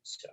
So.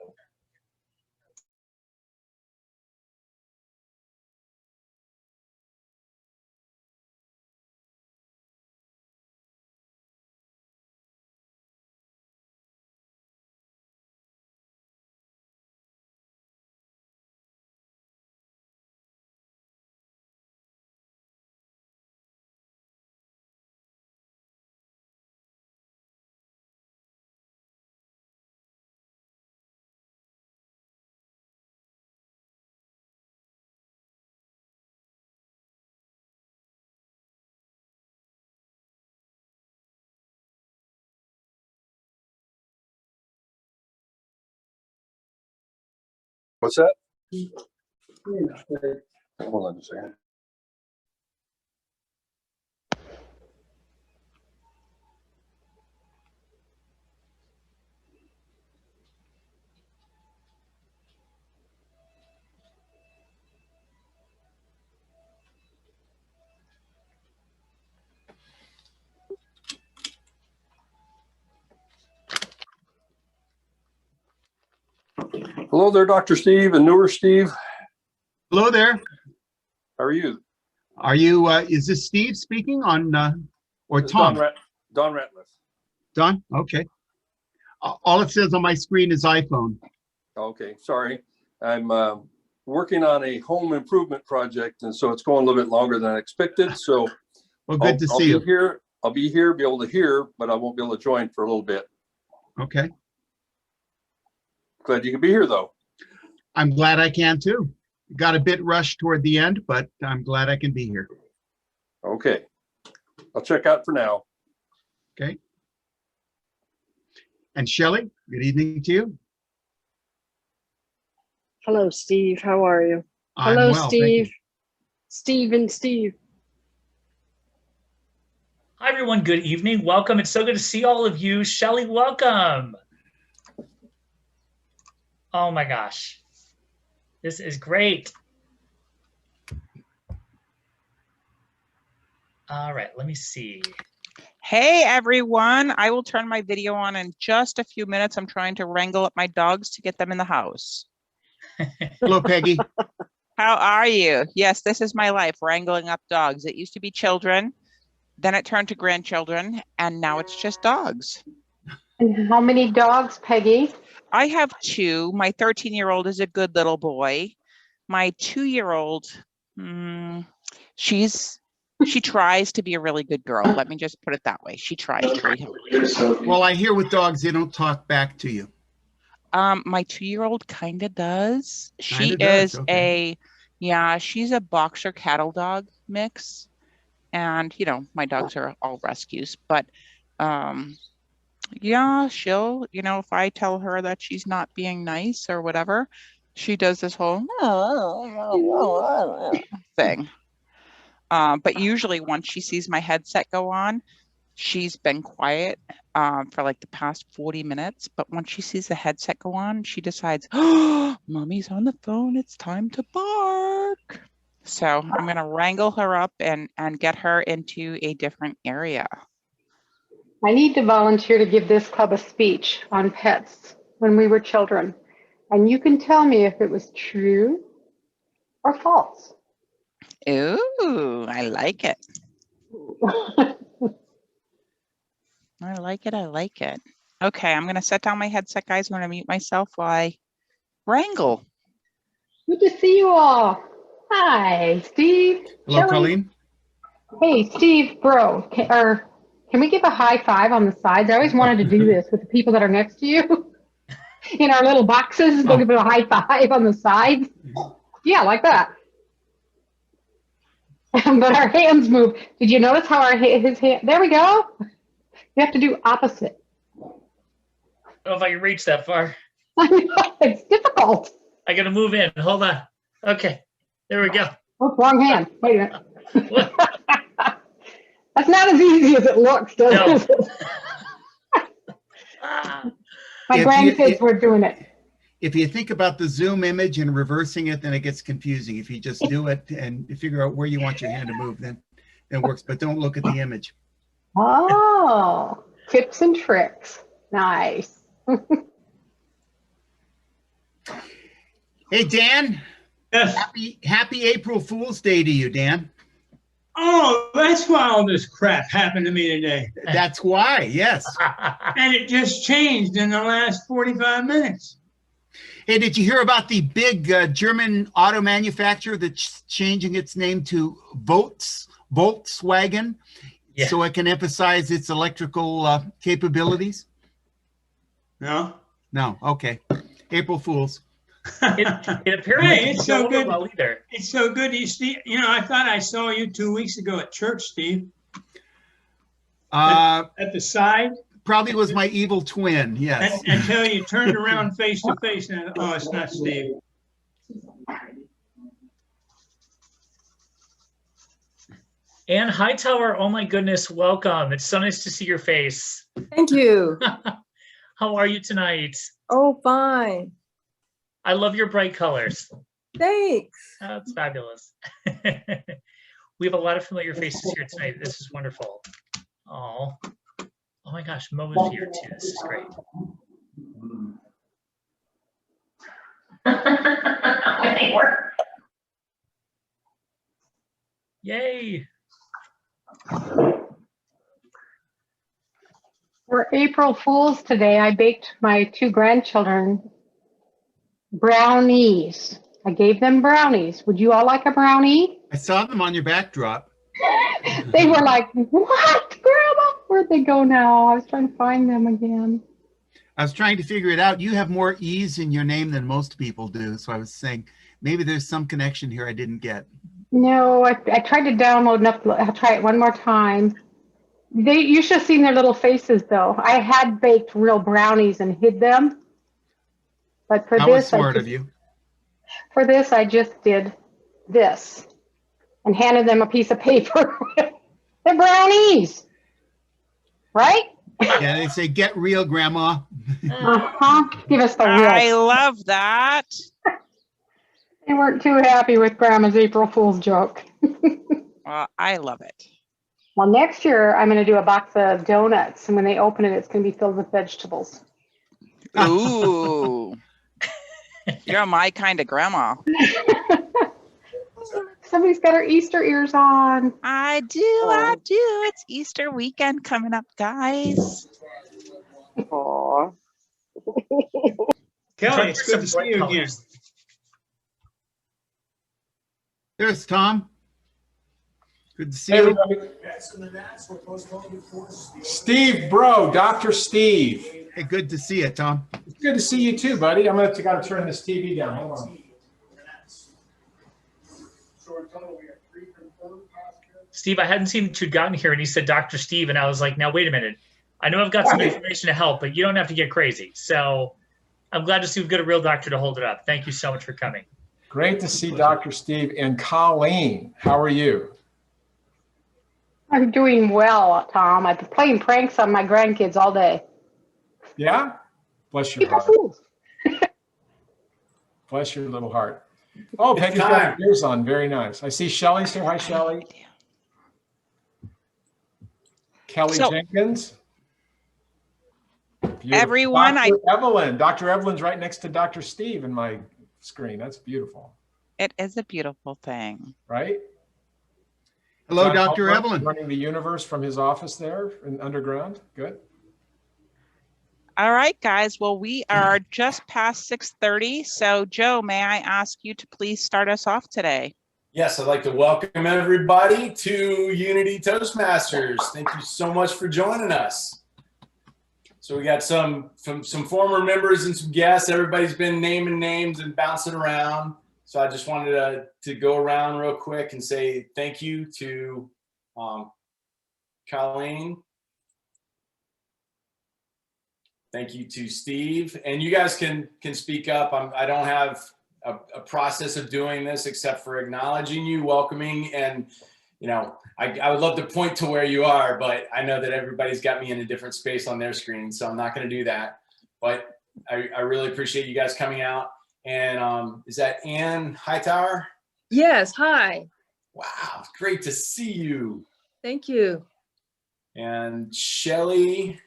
What's that? Hold on a second. Hello there, Dr. Steve and newer Steve. Hello there. How are you? Are you, is this Steve speaking on, or This is Tom? Don Ratliff. Don? Okay. All it says on my screen is iPhone. Okay, sorry. I'm working on a home improvement project, and so it's going a little bit longer than I expected. So Well, good to see you. I'll be here, be able to hear, but I won't be able to join for a little bit. Okay. Glad you could be here, though. I'm glad I can too. Got a bit rushed toward the end, but I'm glad I can be here. Okay. I'll check out for now. Okay. And Shelley, good evening to you. Hello, Steve. How are you? I'm Hello, well, thank you. Steve. Steve and Steve. Hi, everyone. Good evening. Welcome. It's so good to see all of you. Shelley, welcome. Oh, my gosh. This is great. All right. Let me see. Hey, everyone. I will turn my video on in just a few minutes. I'm trying to wrangle up my dogs to get them in the house. Hello, Peggy. How are you? Yes, this is my life, wrangling up dogs. It used to be children, then it turned to grandchildren, and now it's just dogs. And how many dogs, Peggy? I have two. My 13-year-old is a good little boy. My 2-year-old, she tries to be a really good girl. Let me just put it that way. She tries to be. Well, I hear with dogs, they don't talk back to you. My 2-year-old kind of does. She Kinda does, is okay. she's a boxer cattle dog mix. And, you know, my dogs are all rescues, but yeah, she'll, you know, if I tell her that she's not being nice or whatever, she does this whole thing. But usually once she sees my headset go on, she's been quiet for like the past 40 minutes. But once she sees the headset go on, she decides, oh, mommy's on the phone. It's time to bark. So I'm going to wrangle her up and get her into a different area. I need to volunteer to give this club a speech on pets when we were children. And you can tell me if it was true or false. Ooh, I like it. I like it. I like it. Okay, I'm going to set down my headset, guys. I'm going to mute myself while I wrangle. Good to see you all. Hi, Steve. Hello, Shelley. Colleen. Hey, Steve, bro. Can we give a high five on the sides? I always wanted to do this with the people that are next to you. In our little boxes, go give it a high five on the sides. Yeah, like that. But our hands move. Did you notice how his hand? There we go. You have to do opposite. I don't know if I can reach that far. I know, it's difficult. I got to move in. Hold on. Okay. There we go. Oh, wrong hand. Wait a minute. That's not as easy as it looks, does it? My grandkids were doing it. If you think about the zoom image and reversing it, then it gets confusing. If you just do it and you figure out where you want your hand to move, then it works. But don't look at the image. Oh, tips and tricks. Nice. Hey, Dan, Yes. happy April Fool's Day to you, Dan. Oh, that's why all this crap happened to me today. That's why, yes. And it just changed in the last 45 minutes. Hey, did you hear about the big German auto manufacturer that's changing its name to Volkswagen, Yeah. so it can emphasize its electrical capabilities? No? No, okay. April Fools. It apparently Hey, didn't it's go so over good. well either. It's so good to see. You know, I thought I saw you 2 weeks ago at church, Steve, at the side, Probably was my evil twin, yes. until you turned around face to face and, oh, it's not Steve. Ann Hightower, oh my goodness, welcome. It's so nice to see your face. Thank you. How are you tonight? Oh, fine. I love your bright colors. Thanks. That's fabulous. We have a lot of familiar faces here tonight. This is wonderful. Oh my gosh, Mo is here too. This is great. Yay. For April Fools today, I baked my 2 grandchildren brownies. I gave them brownies. Would you all like a brownie? I saw them on your backdrop. They were like, what, Grandma? Where'd they go now? I was trying to find them again. I was trying to figure it out. You have more E's in your name than most people do. So I was saying, maybe there's some connection here I didn't get. No, I tried to download and upload. I'll try it one more time. You should have seen their little faces, though. I had baked real brownies and hid them. But for That was this, smart of you. For this, I just did this and handed them a piece of paper. They're brownies, right? Yeah, they say, get real, Grandma. Uh-huh. Give us the I real. love that. They weren't too happy with Grandma's April Fool's joke. Well, I love it. Well, next year, I'm going to do a box of donuts. And when they open it, it's going to be filled with vegetables. Ooh. You're my kind of grandma. Somebody's got her Easter ears on. I do. It's Easter weekend coming up, guys. Aw. Kelly, it's good to see you again. There's Tom. Good to see Hey, you. everybody. Steve, bro, Dr. Steve. Hey, good to see you, Tom. It's good to see you too, buddy. I'm gonna gotta turn this TV down. Hold on. Steve, I hadn't seen that you'd gotten here and he said Dr. Steve, and I was like, now wait a minute. I know I've got some information to help, but you don't have to get crazy. So I'm glad to see we've got a real doctor to hold it up. Thank you so much for coming. Great to see Dr. Steve and Colleen. How are you? I'm doing well, Tom. I've been playing pranks on my grandkids all day. Yeah? Bless your April heart. Fools. Bless your little heart. Oh, Peggy's got her ears on. Very nice. I see Shelly. Say hi, Shelly. Kelly So- Jenkins. Beautiful. Everyone, Dr. Evelyn's right next to Dr. Steve in my screen. That's beautiful. It is a beautiful thing. Right? Hello, John Dr. Holbrook Evelyn. Running the universe from his office there in underground. Good. All right, guys. Well, we are just past 6:30. So, Joe, may I ask you to please start us off today? Yes, I'd like to welcome everybody to Unity Toastmasters. Thank you so much for joining us. So we got some former members and some guests. Everybody's been naming names and bouncing around. So I just wanted to go around real quick and say thank you to Colleen. Thank you to Steve. And you guys can speak up. I don't have a process of doing this except for acknowledging you, welcoming, and I would love to point to where you are, but I know that everybody's got me in a different space on their screen, so I'm not going to do that. But I really appreciate you guys coming out. And is that Ann Hightower? Yes, hi. Wow, great to see you. Thank you. And Shelly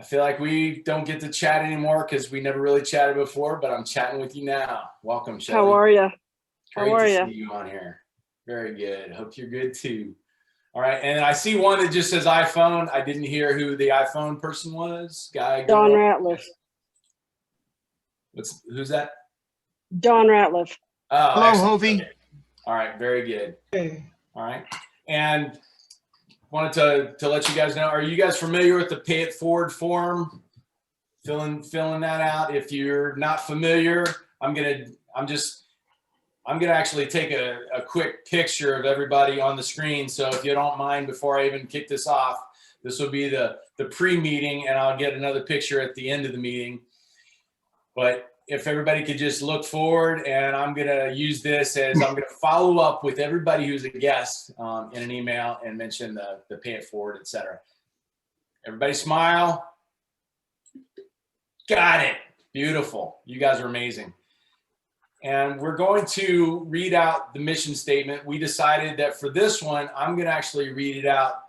I feel like we don't get to chat anymore because we never really chatted before, but I'm chatting with you now. Welcome, Shelly. How are you? Great How are to you? see you on here. Very good. Hope you're good too. All right, and I see one that just says iPhone. I didn't hear who the iPhone person was. Guy, Don girl. Ratliff. Who's that? Don Ratliff. Oh, Hello, excellent. Hovey. Okay. All right, very good. All right, and wanted to let you guys know. Are you guys familiar with the Pay It Forward form? Filling that out. If you're not familiar, I'm gonna actually take a quick picture of everybody on the screen. So if you don't mind, before I even kick this off, this will be the pre-meeting, and I'll get another picture at the end of the meeting. But if everybody could just look forward, and I'm gonna use this as I'm gonna follow up with everybody who's a guest in an email and mention the Pay It Forward, etc. Everybody smile. Got it. Beautiful. You guys are amazing. And we're going to read out the mission statement. We decided that for this one, I'm going to actually read it out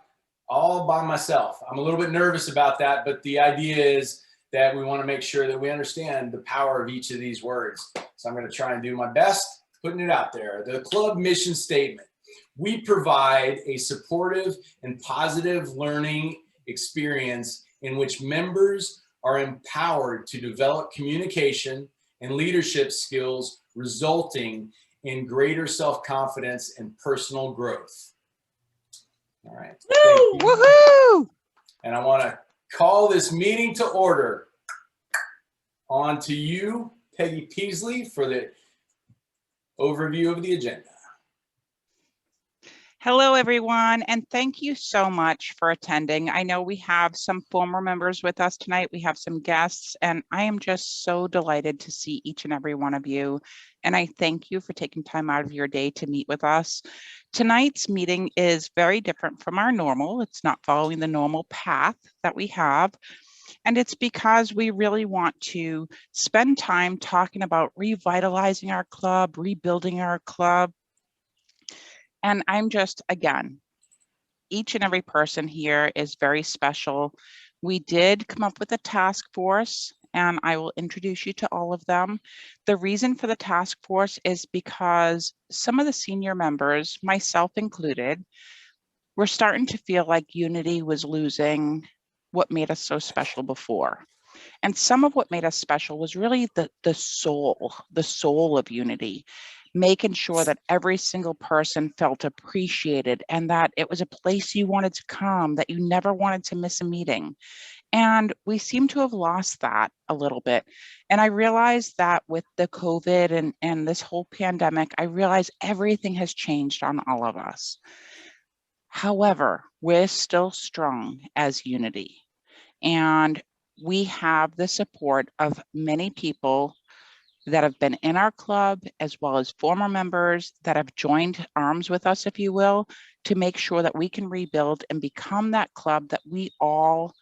all by myself. I'm a little bit nervous about that, but the idea is that we want to make sure that we understand the power of each of these words. So I'm going to try and do my best putting it out there. The club mission statement. We provide a supportive and positive learning experience in which members are empowered to develop communication and leadership skills, resulting in greater self-confidence and personal growth. All right. Woohoo! And I want to call this meeting to order. On to you, Peggy Peasley, for the overview of the agenda. Hello, everyone, and thank you so much for attending. I know we have some former members with us tonight. We have some guests, and I am just so delighted to see each and every one of you. And I thank you for taking time out of your day to meet with us. Tonight's meeting is very different from our normal. It's not following the normal path that we have. And it's because we really want to spend time talking about revitalizing our club, rebuilding our club. And I'm just, again, each and every person here is very special. We did come up with a task force, and I will introduce you to all of them. The reason for the task force is because some of the senior members, myself included, were starting to feel like Unity was losing what made us so special before. And some of what made us special was really the soul of Unity, making sure that every single person felt appreciated and that it was a place you wanted to come, that you never wanted to miss a meeting. And we seem to have lost that a little bit. And I realized that with the COVID and this whole pandemic, I realized everything has changed on all of us. However, we're still strong as Unity. And we have the support of many people that have been in our club, as well as former members that have joined arms with us, if you will, to make sure that we can rebuild and become that club that we all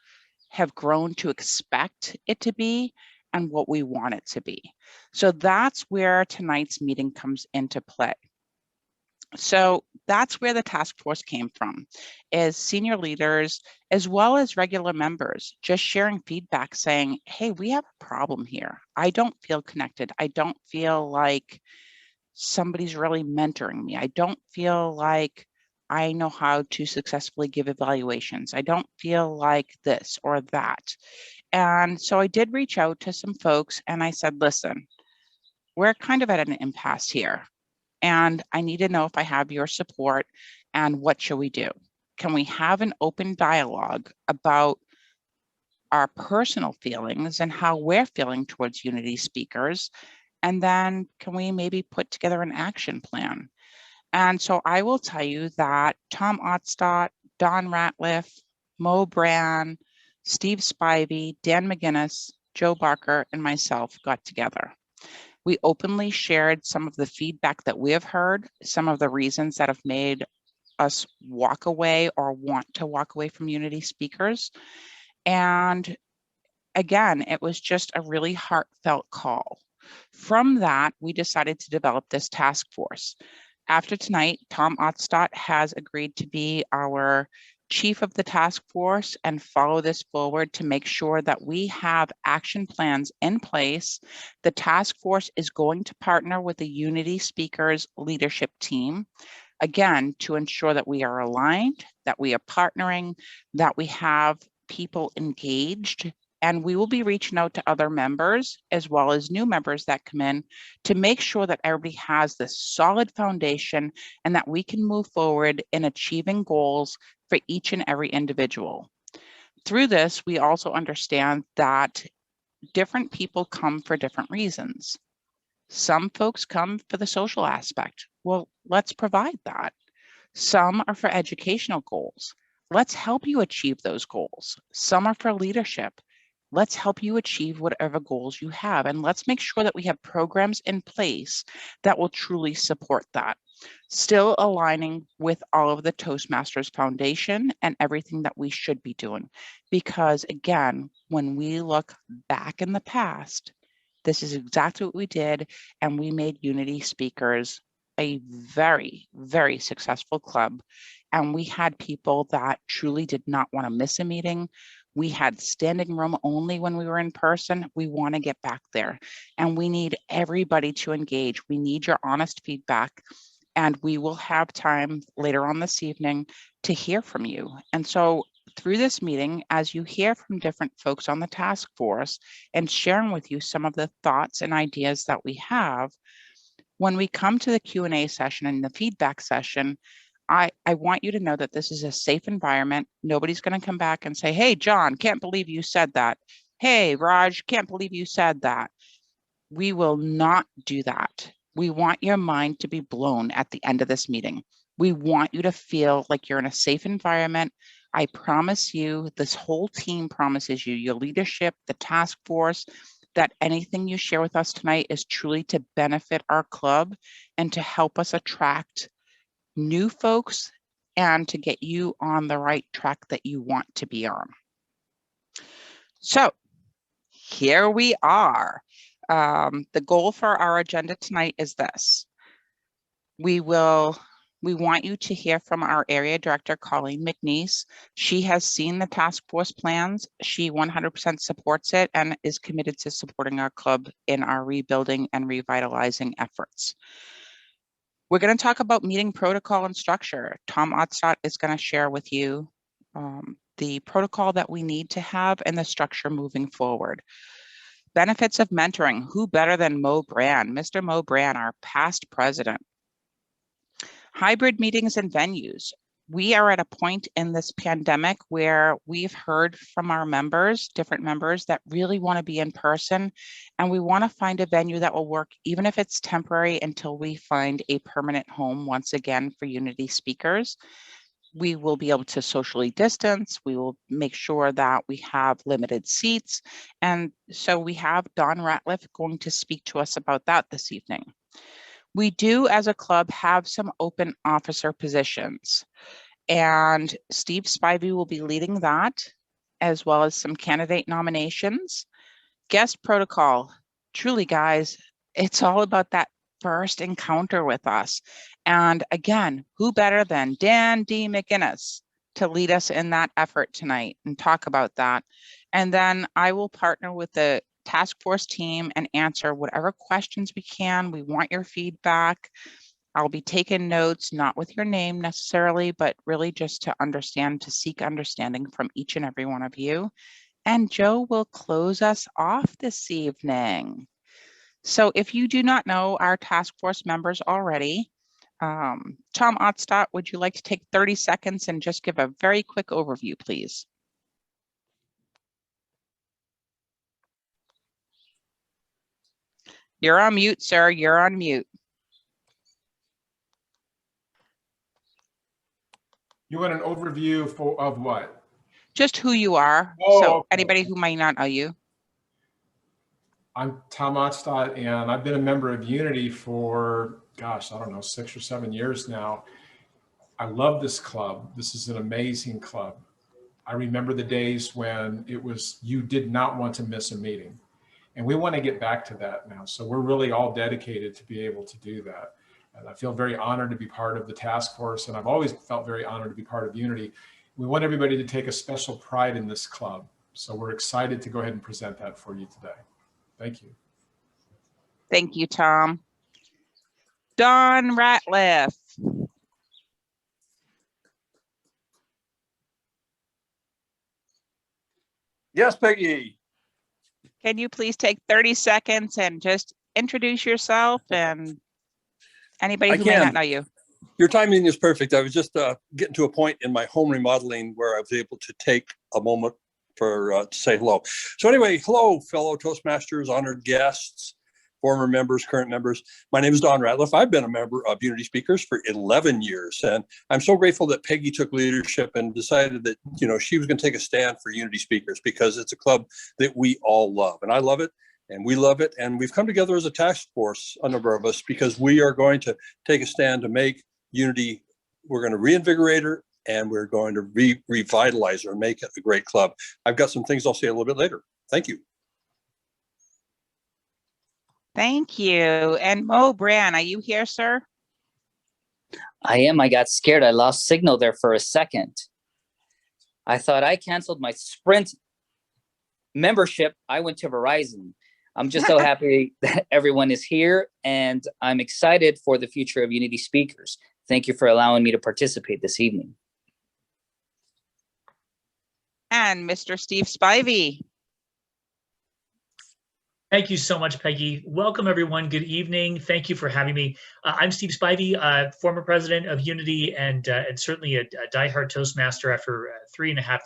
have grown to expect it to be and what we want it to be. So that's where tonight's meeting comes into play. So that's where the task force came from, is senior leaders as well as regular members just sharing feedback saying, hey, we have a problem here. I don't feel connected. I don't feel like somebody's really mentoring me. I don't feel like I know how to successfully give evaluations. I don't feel like this or that. And so I did reach out to some folks and I said, listen, we're kind of at an impasse here. And I need to know if I have your support and what shall we do? Can we have an open dialogue about our personal feelings and how we're feeling towards Unity speakers? And then can we maybe put together an action plan? And so I will tell you that Tom Ottstott, Don Ratliff, Mo Brand, Steve Spivey, Dan McGinnis, Joe Barker, and myself got together. We openly shared some of the feedback that we have heard, some of the reasons that have made us walk away or want to walk away from Unity speakers. And again, it was just a really heartfelt call. From that, we decided to develop this task force. After tonight, Tom Ottstott has agreed to be our chief of the task force and follow this forward to make sure that we have action plans in place. The task force is going to partner with the Unity Speakers leadership team, again, to ensure that we are aligned, that we are partnering, that we have people engaged, and we will be reaching out to other members as well as new members that come in to make sure that everybody has this solid foundation and that we can move forward in achieving goals for each and every individual. Through this, we also understand that different people come for different reasons. Some folks come for the social aspect. Well, let's provide that. Some are for educational goals. Let's help you achieve those goals. Some are for leadership. Let's help you achieve whatever goals you have. And let's make sure that we have programs in place that will truly support that. Still aligning with all of the Toastmasters Foundation and everything that we should be doing. Because again, when we look back in the past, this is exactly what we did. And we made Unity Speakers a very, very successful club. And we had people that truly did not want to miss a meeting. We had standing room only when we were in person. We want to get back there. And we need everybody to engage. We need your honest feedback. And we will have time later on this evening to hear from you. And so through this meeting, as you hear from different folks on the task force and sharing with you some of the thoughts and ideas that we have, when we come to the Q&A session and the feedback session, I want you to know that this is a safe environment. Nobody's going to come back and say, hey, John, can't believe you said that. Hey, Raj, can't believe you said that. We will not do that. We want your mind to be blown at the end of this meeting. We want you to feel like you're in a safe environment. I promise you, this whole team promises you, your leadership, the task force, that anything you share with us tonight is truly to benefit our club and to help us attract new folks and to get you on the right track that you want to be on. So here we are. The goal for our agenda tonight is this. We want you to hear from our area director, Colleen McNeese. She has seen the task force plans. She 100% supports it and is committed to supporting our club in our rebuilding and revitalizing efforts. We're going to talk about meeting protocol and structure. Tom Otstadt is going to share with you the protocol that we need to have and the structure moving forward. Benefits of mentoring. Who better than Mo Brand, Mr. Mo Brand, our past president. Hybrid meetings and venues. We are at a point in this pandemic where we've heard from our members, different members that really want to be in person, and we want to find a venue that will work, even if it's temporary, until we find a permanent home once again for Unity Speakers. We will be able to socially distance. We will make sure that we have limited seats. And so we have Don Ratliff going to speak to us about that this evening. We do, as a club, have some open officer positions, and Steve Spivey will be leading that, as well as some candidate nominations. Guest protocol. Truly, guys, it's all about that first encounter with us. And again, who better than Dan D. McGinnis to lead us in that effort tonight and talk about that. And then I will partner with the task force team and answer whatever questions we can. We want your feedback. I'll be taking notes, not with your name necessarily, but really just to understand, to seek understanding from each and every one of you. And Joe will close us off this evening. So if you do not know our task force members already, Tom Otstadt, would you like to take 30 seconds and just give a very quick overview, please? You're on mute, sir. You're on mute. You want an overview of what? Just who you are. Oh, so okay. Anybody who might not know you. I'm Tom Otstadt, and I've been a member of Unity for, gosh, I don't know, 6 or 7 years now. I love this club. This is an amazing club. I remember the days when it was, you did not want to miss a meeting. And we want to get back to that now. So we're really all dedicated to be able to do that. And I feel very honored to be part of the task force. And I've always felt very honored to be part of Unity. we want everybody to take a special pride in this club. So we're excited to go ahead and present that for you today. Thank you. Thank you, Tom. Don Ratliff. Yes, Peggy. Can you please take 30 seconds and just introduce yourself and anybody who may not know you? Your timing is perfect. I was just getting to a point in my home remodeling where I was able to take a moment to say hello. So anyway, hello, fellow Toastmasters, honored guests, former members, current members. My name is Don Ratliff. I've been a member of Unity Speakers for 11 years, and I'm so grateful that Peggy took leadership and decided that, you know, she was going to take a stand for Unity Speakers because it's a club that we all love, and I love it. And we love it. And we've come together as a task force, a number of us, because we are going to take a stand to make Unity, we're going to reinvigorate her, and we're going to revitalize her and make it a great club. I've got some things I'll say a little bit later. Thank you. Thank you. And Mo Brand, are you here, sir? I am. I got scared. I lost signal there for a second. I thought I canceled my Sprint membership. I went to Verizon. I'm just so happy that everyone is here, and I'm excited for the future of Unity Speakers. Thank you for allowing me to participate this evening. And Mr. Steve Spivey. Thank you so much, Peggy. Welcome, everyone. Good evening. Thank you for having me. I'm Steve Spivey, former president of Unity and certainly a diehard Toastmaster after 3.5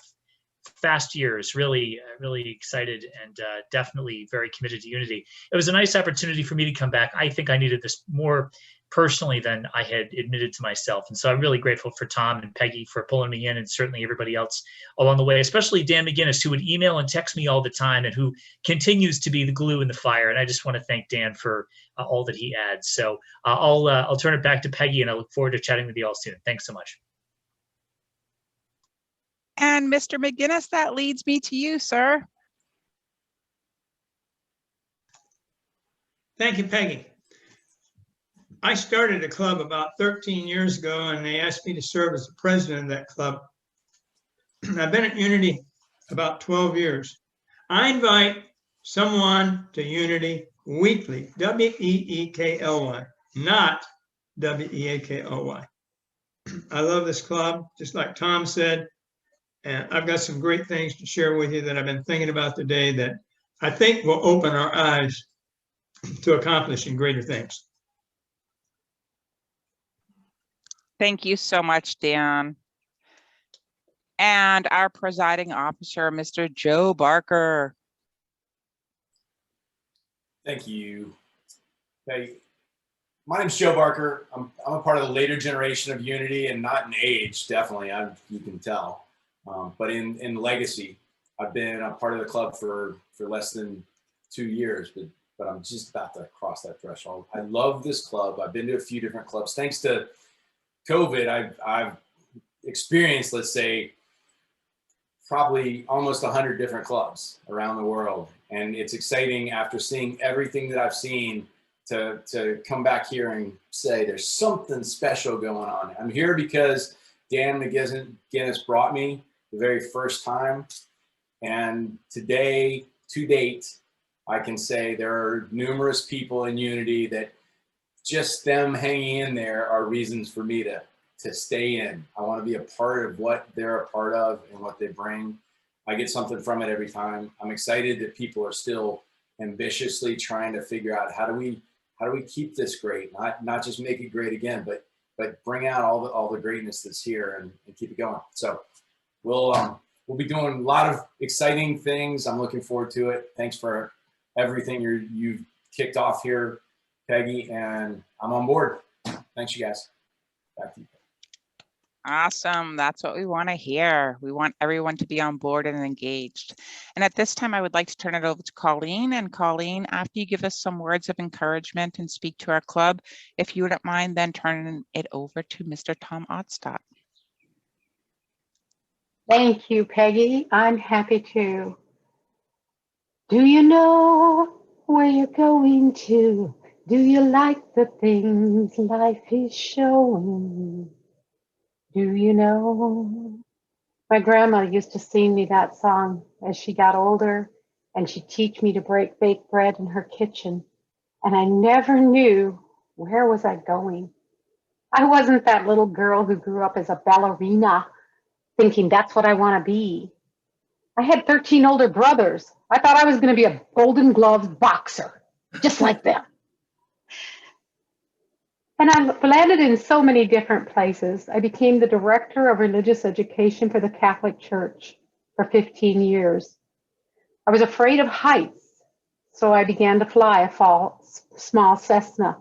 fast years. Really excited and definitely very committed to Unity. It was a nice opportunity for me to come back. I think I needed this more personally than I had admitted to myself. And so I'm really grateful for Tom and Peggy for pulling me in, and certainly everybody else along the way, especially Dan McGinnis, who would email and text me all the time and who continues to be the glue in the fire. And I just want to thank Dan for all that he adds. So I'll turn it back to Peggy, and I look forward to chatting with you all soon. Thanks so much. And Mr. McGinnis, that leads me to you, sir. Thank you, Peggy. I started a club about 13 years ago, and they asked me to serve as the president of that club. I've been at Unity about 12 years. I invite someone to Unity weekly, W-E-E-K-L-Y, not W-E-A-K-O-Y. I love this club, just like Tom said, and I've got some great things to share with you that I've been thinking about today that I think will open our eyes to accomplishing greater things. Thank you so much, Dan. And our presiding officer, Mr. Joe Barker. Thank you. Hey, my name's Joe Barker. I'm a part of the later generation of Unity, and not in age, definitely, you can tell. But in legacy, I've been a part of the club for less than 2 years, but I'm just about to cross that threshold. I love this club. I've been to a few different clubs. Thanks to COVID, I've experienced, let's say, probably almost 100 different clubs around the world. And it's exciting after seeing everything that I've seen to come back here and say there's something special going on. I'm here because Dan McGinnis brought me the very first time. And today, to date, I can say there are numerous people in Unity that just them hanging in there are reasons for me to stay in. I want to be a part of what they're a part of and what they bring. I get something from it every time. I'm excited that people are still ambitiously trying to figure out how do we keep this great, not just make it great again, but bring out all the greatness that's here and keep it going. So we'll be doing a lot of exciting things. I'm looking forward to it. Thanks for everything you've kicked off here, Peggy, and I'm on board. Thanks, you guys. Back to you. Awesome. That's what we want to hear. We want everyone to be on board and engaged. And at this time, I would like to turn it over to Colleen. And Colleen, after you give us some words of encouragement and speak to our club, if you wouldn't mind then turning it over to Mr. Tom Ottstadt. Thank you, Peggy. I'm happy to. Do you know where you're going to? Do you like the things life is showing? Do you know My grandma used to sing me that song as she got older, and she'd teach me to bake bread in her kitchen. And I never knew where was I going. I wasn't that little girl who grew up as a ballerina thinking that's what I want to be. I had 13 older brothers. I thought I was going to be a Golden Gloves boxer, just like them. And I landed in so many different places. I became the director of religious education for the Catholic Church for 15 years. I was afraid of heights, so I began to fly a small Cessna.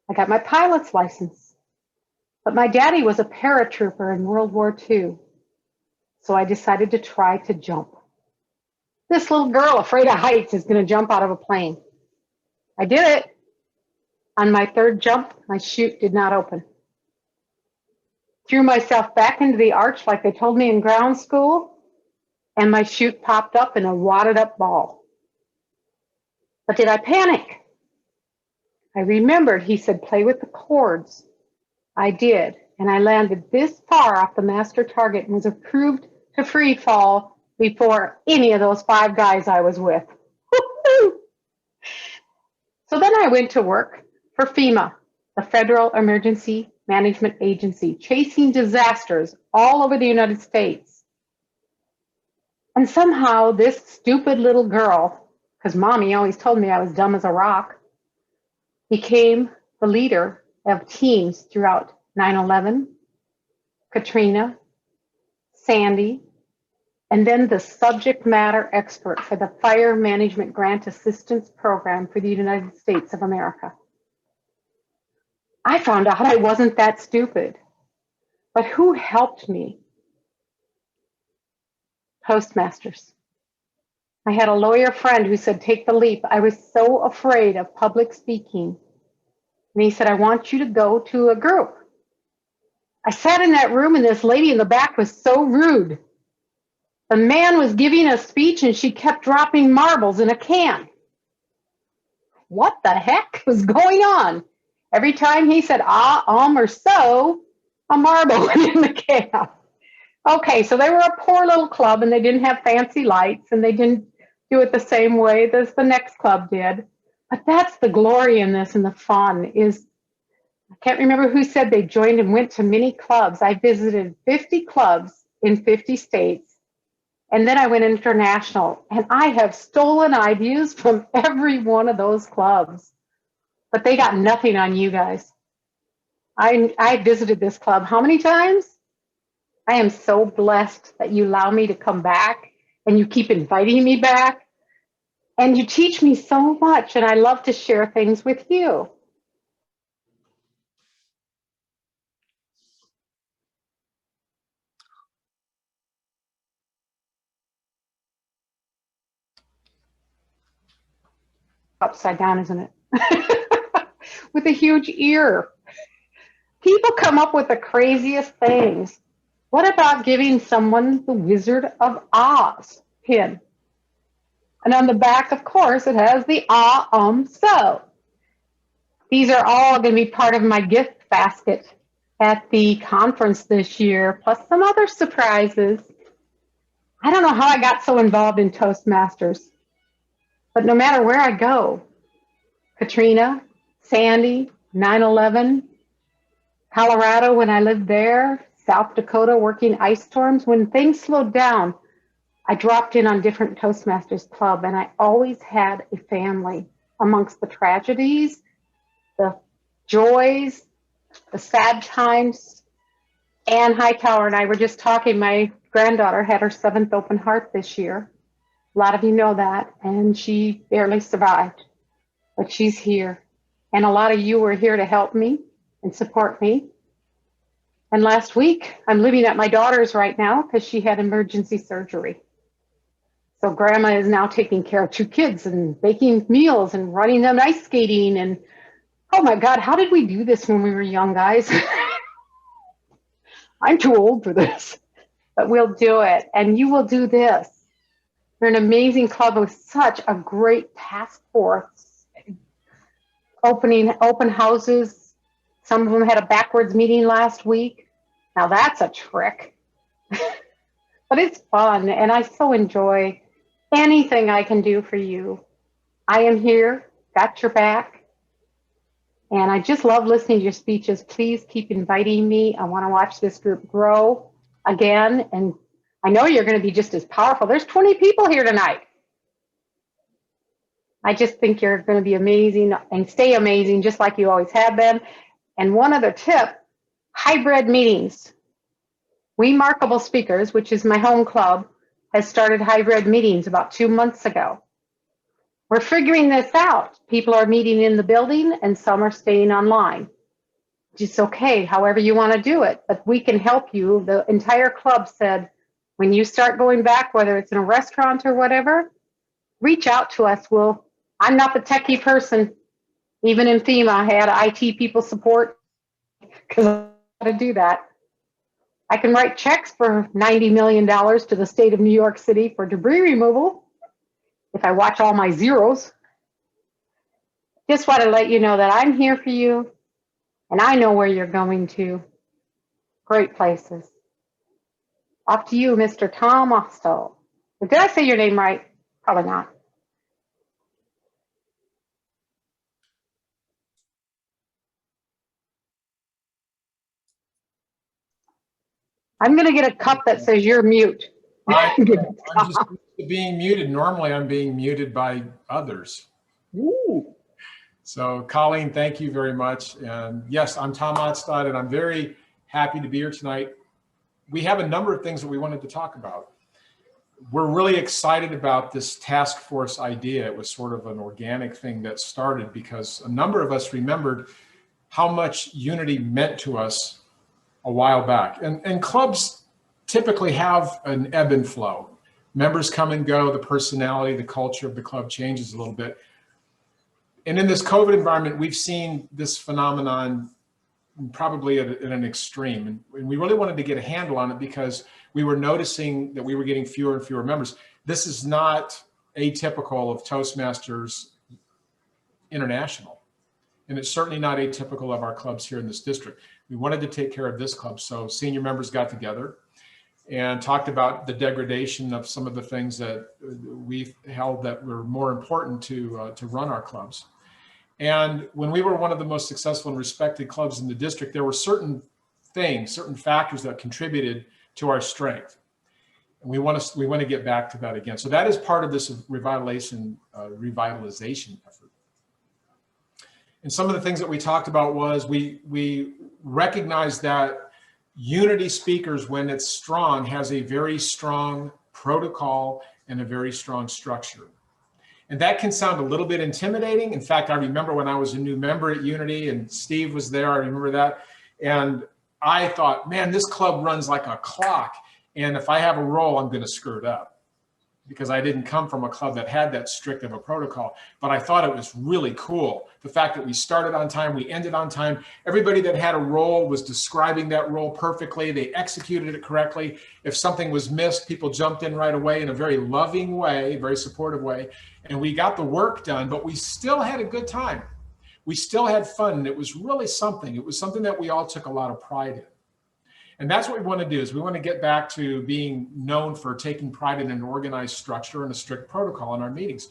I got my pilot's license, but my daddy was a paratrooper in World War II, so I decided to try to jump. This little girl afraid of heights is going to jump out of a plane. I did it. On my third jump, my chute did not open. Threw myself back into the arch like they told me in ground school, and my chute popped up in a wadded up ball. But did I panic? I remembered he said play with the cords. I did, and I landed this far off the master target and was approved to free fall before any of those 5 guys I was with. Woo-hoo! So then I went to work for FEMA, the Federal Emergency Management Agency, chasing disasters all over the United States. And somehow this stupid little girl, because mommy always told me I was dumb as a rock, became the leader of teams throughout 9/11, Katrina, Sandy, and then the subject matter expert for the Fire Management Grant Assistance Program for the United States of America. I found out I wasn't that stupid. But who helped me? Toastmasters. I had a lawyer friend who said, take the leap. I was so afraid of public speaking. And he said, I want you to go to a group. I sat in that room and this lady in the back was so rude. The man was giving a speech and she kept dropping marbles in a can. What the heck was going on? Every time he said, or so, a marble went in the can. Okay, so they were a poor little club and they didn't have fancy lights and they didn't do it the same way as the next club did. But that's the glory in this and the fun is, I can't remember who said they joined and went to many clubs. I visited 50 clubs in 50 states. And then I went international and I have stolen ideas from every one of those clubs. But they got nothing on you guys. I visited this club how many times? I am so blessed that you allow me to come back and you keep inviting me back. And you teach me so much and I love to share things with you. Upside down, isn't it? With a huge ear. People come up with the craziest things. What about giving someone the Wizard of Oz pin? And on the back, of course, it has the so. These are all going to be part of my gift basket at the conference this year, plus some other surprises. I don't know how I got so involved in Toastmasters, but no matter where I go, Katrina, Sandy, 9/11, Colorado when I lived there, South Dakota working ice storms, when things slowed down, I dropped in on different Toastmasters club and I always had a family amongst the tragedies, the joys, the sad times. Ann Hightower and I were just talking, my granddaughter had her 7th open heart this year. A lot of you know that, and she barely survived, but she's here. And a lot of you were here to help me and support me. And last week, I'm living at my daughter's right now because she had emergency surgery. So grandma is now taking care of 2 kids and baking meals and running them ice skating. And oh my God, how did we do this when we were young, guys? I'm too old for this, but we'll do it. And you will do this. You're an amazing club with such a great task force. Open houses. Some of them had a backwards meeting last week. Now that's a trick. but it's fun and I so enjoy anything I can do for you. I am here, got your back, and I just love listening to your speeches. Please keep inviting me. I want to watch this group grow again, and I know you're going to be just as powerful. There's 20 people here tonight. I just think you're going to be amazing and stay amazing just like you always have been. And one other tip, hybrid meetings. Remarkable Speakers, which is my home club, has started hybrid meetings about 2 months ago. We're figuring this out. People are meeting in the building and some are staying online. It's okay, however you want to do it, but we can help you. The entire club said, when you start going back, whether it's in a restaurant or whatever, reach out to us. I'm not the techie person. Even in FEMA, I had IT people support because I had to do that. I can write checks for $90 million to the state of New York City for debris removal if I watch all my zeros. Just want to let you know that I'm here for you and I know where you're going to. Great places. Off to you, Mr. Tom Osto. Did I say your name right? Probably not. I'm going to get a cup that says you're mute. I'm just being muted. Normally, I'm being muted by others. Ooh. So, Colleen, thank you very much. And yes, I'm Tom Ottstad, and I'm very happy to be here tonight. We have a number of things that we wanted to talk about. We're really excited about this task force idea. It was sort of an organic thing that started because a number of us remembered how much unity meant to us a while back. And clubs typically have an ebb and flow. Members come and go, the personality, the culture of the club changes a little bit. And in this COVID environment, we've seen this phenomenon probably at an extreme. And we really wanted to get a handle on it because we were noticing that we were getting fewer and fewer members. This is not atypical of Toastmasters International. And it's certainly not atypical of our clubs here in this district. We wanted to take care of this club. So senior members got together and talked about the degradation of some of the things that we held that were more important to run our clubs. And when we were one of the most successful and respected clubs in the district, there were certain things, certain factors that contributed to our strength. And we want to get back to that again. So that is part of this revitalization effort. And some of the things that we talked about was we recognize that Unity Speakers, when it's strong, has a very strong protocol and a very strong structure. And that can sound a little bit intimidating. In fact, I remember when I was a new member at Unity and Steve was there, I remember that. And I thought, man, this club runs like a clock. And if I have a role, I'm going to screw it up, because I didn't come from a club that had that strict of a protocol. But I thought it was really cool. The fact that we started on time, we ended on time. Everybody that had a role was describing that role perfectly. They executed it correctly. If something was missed, people jumped in right away in a very loving way, very supportive way. And we got the work done, but we still had a good time. We still had fun. And it was really something. It was something that we all took a lot of pride in. And that's what we want to do, is we want to get back to being known for taking pride in an organized structure and a strict protocol in our meetings.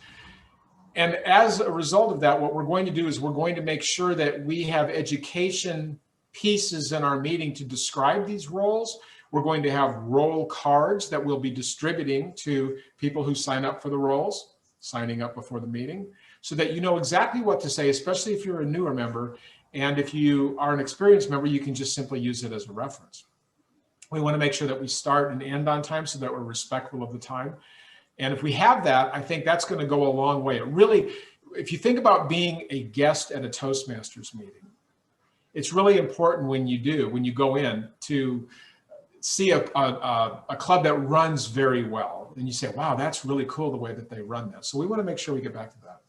And as a result of that, what we're going to do is we're going to make sure that we have education pieces in our meeting to describe these roles. We're going to have role cards that we'll be distributing to people who sign up for the roles, signing up before the meeting, so that you know exactly what to say, especially if you're a newer member. And if you are an experienced member, you can just simply use it as a reference. We want to make sure that we start and end on time so that we're respectful of the time. And if we have that, I think that's going to go a long way. It really, if you think about being a guest at a Toastmasters meeting, it's really important when you go in to see a club that runs very well. And you say, wow, that's really cool the way that they run that. So we want to make sure we get back to that.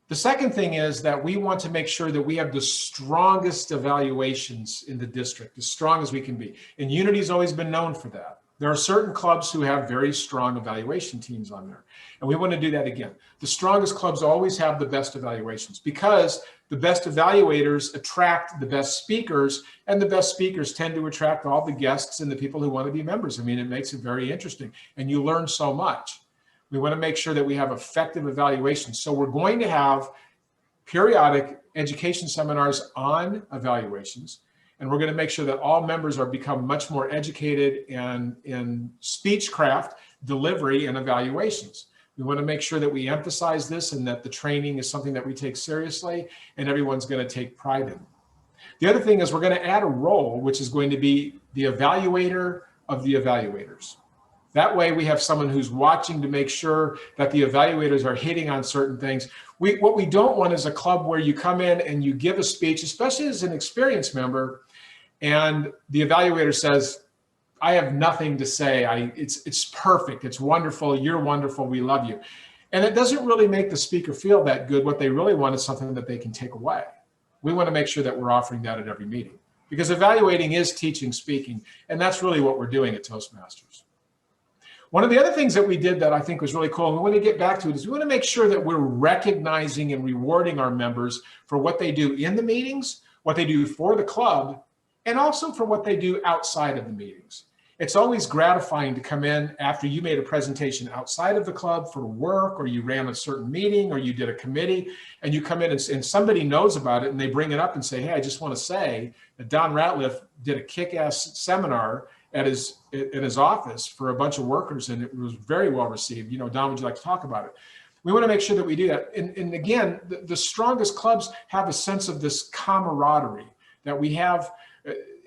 The second thing is that we want to make sure that we have the strongest evaluations in the district, as strong as we can be. And Unity's always been known for that. There are certain clubs who have very strong evaluation teams on there. And we want to do that again. The strongest clubs always have the best evaluations because the best evaluators attract the best speakers, and the best speakers tend to attract all the guests and the people who want to be members. I mean, it makes it very interesting and you learn so much. We want to make sure that we have effective evaluations. So we're going to have periodic education seminars on evaluations. And we're going to make sure that all members are become much more educated in speechcraft, delivery, and evaluations. We want to make sure that we emphasize this and that the training is something that we take seriously and everyone's going to take pride in. The other thing is we're going to add a role, which is going to be the evaluator of the evaluators. That way we have someone who's watching to make sure that the evaluators are hitting on certain things. What we don't want is a club where you come in and you give a speech, especially as an experienced member, and the evaluator says, I have nothing to say. It's perfect. It's wonderful. You're wonderful. We love you. And it doesn't really make the speaker feel that good. What they really want is something that they can take away. We want to make sure that we're offering that at every meeting because evaluating is teaching speaking. And that's really what we're doing at Toastmasters. One of the other things that we did that I think was really cool, and we want to get back to it, is we want to make sure that we're recognizing and rewarding our members for what they do in the meetings, what they do for the club, and also for what they do outside of the meetings. It's always gratifying to come in after you made a presentation outside of the club for work, or you ran a certain meeting, or you did a committee, and you come in and somebody knows about it and they bring it up and say, hey, I just want to say that Don Ratliff did a kick-ass seminar at his office for a bunch of workers, and it was very well received. You know, Don, would you like to talk about it? We want to make sure that we do that. And again, the strongest clubs have a sense of this camaraderie that we have.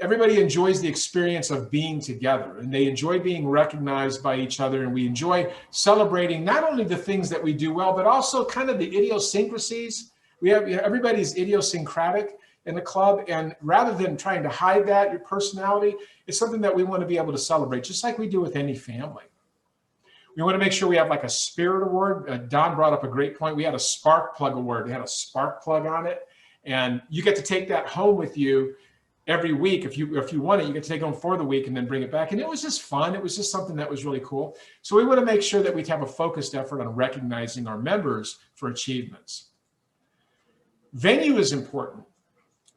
Everybody enjoys the experience of being together, and they enjoy being recognized by each other, and we enjoy celebrating not only the things that we do well, but also kind of the idiosyncrasies. We have, everybody's idiosyncratic in the club, and rather than trying to hide that, your personality, it's something that we want to be able to celebrate, just like we do with any family. We want to make sure we have like a spirit award. Don brought up a great point. We had a spark plug award. It had a spark plug on it, and you get to take that home with you every week. If you want it, you get to take it home for the week and then bring it back. And it was just fun. It was just something that was really cool. So we want to make sure that we have a focused effort on recognizing our members for achievements. Venue is important.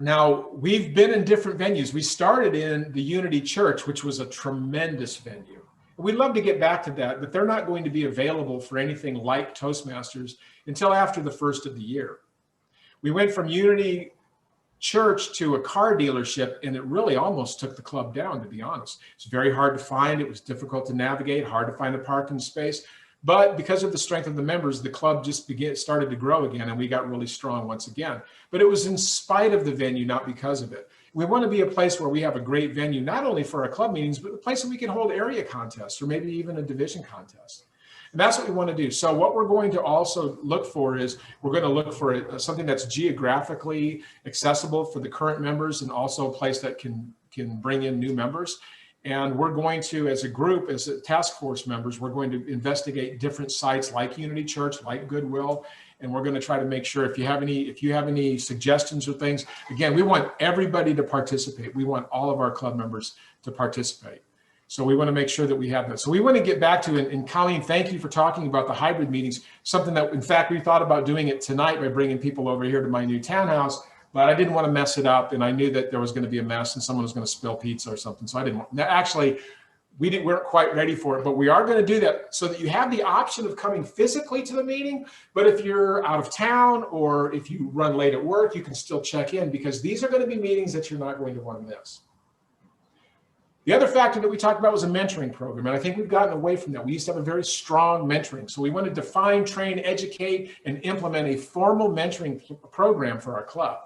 Now, we've been in different venues. We started in the Unity Church, which was a tremendous venue. We'd love to get back to that, but they're not going to be available for anything like Toastmasters until after the first of the year. We went from Unity Church to a car dealership, and it really almost took the club down, to be honest. It's very hard to find. It was difficult to navigate, hard to find a parking space. But because of the strength of the members, the club just started to grow again, and we got really strong once again. But it was in spite of the venue, not because of it. We want to be a place where we have a great venue, not only for our club meetings, but a place that we can hold area contests or maybe even a division contest. And that's what we want to do. So what we're going to also look for is we're going to look for something that's geographically accessible for the current members, and also a place that can bring in new members. And we're going to, as a group, as a task force members, we're going to investigate different sites like Unity Church, like Goodwill, and we're going to try to make sure if you have any suggestions or things, again, we want everybody to participate. We want all of our club members to participate. So we want to make sure that we have that. So we want to get back to it. And Colleen, thank you for talking about the hybrid meetings, something that, in fact, we thought about doing it tonight by bringing people over here to my new townhouse, but I didn't want to mess it up. And I knew that there was going to be a mess and someone was going to spill pizza or something. So I didn't want, actually, we weren't quite ready for it, but we are going to do that so that you have the option of coming physically to the meeting. But if you're out of town or if you run late at work, you can still check in, because these are going to be meetings that you're not going to want to miss. The other factor that we talked about was a mentoring program, and I think we've gotten away from that. We used to have a very strong mentoring. So we want to define, train, educate, and implement a formal mentoring program for our club,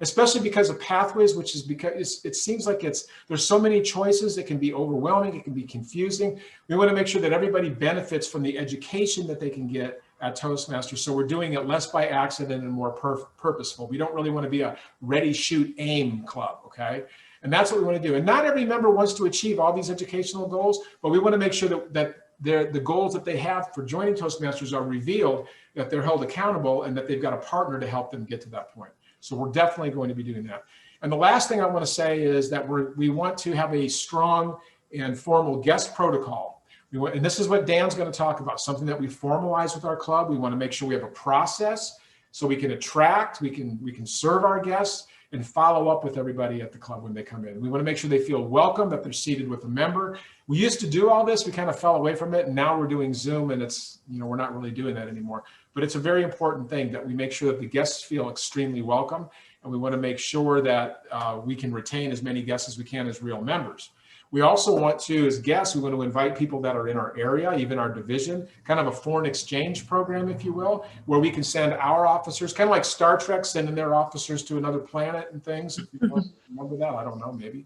especially because of pathways, which is because it seems like there's so many choices. It can be overwhelming. It can be confusing. We want to make sure that everybody benefits from the education that they can get at Toastmasters. So we're doing it less by accident and more purposeful. We don't really want to be a ready, shoot, aim club, okay? And that's what we want to do. And not every member wants to achieve all these educational goals, but we want to make sure that the goals that they have for joining Toastmasters are revealed, that they're held accountable, and that they've got a partner to help them get to that point. So we're definitely going to be doing that. And the last thing I want to say is that we want to have a strong and formal guest protocol. And this is what Dan's going to talk about, something that we formalize with our club. We want to make sure we have a process so we can attract, we can serve our guests and follow up with everybody at the club when they come in. We want to make sure they feel welcome, that they're seated with a member. We used to do all this, we kind of fell away from it, and now we're doing Zoom, and it's, we're not really doing that anymore. But it's a very important thing that we make sure that the guests feel extremely welcome, and we want to make sure that we can retain as many guests as we can as real members. We also want to, as guests, we want to invite people that are in our area, even our division, kind of a foreign exchange program, if you will, where we can send our officers, kind of like Star Trek sending their officers to another planet and things. If you remember that, I don't know, maybe.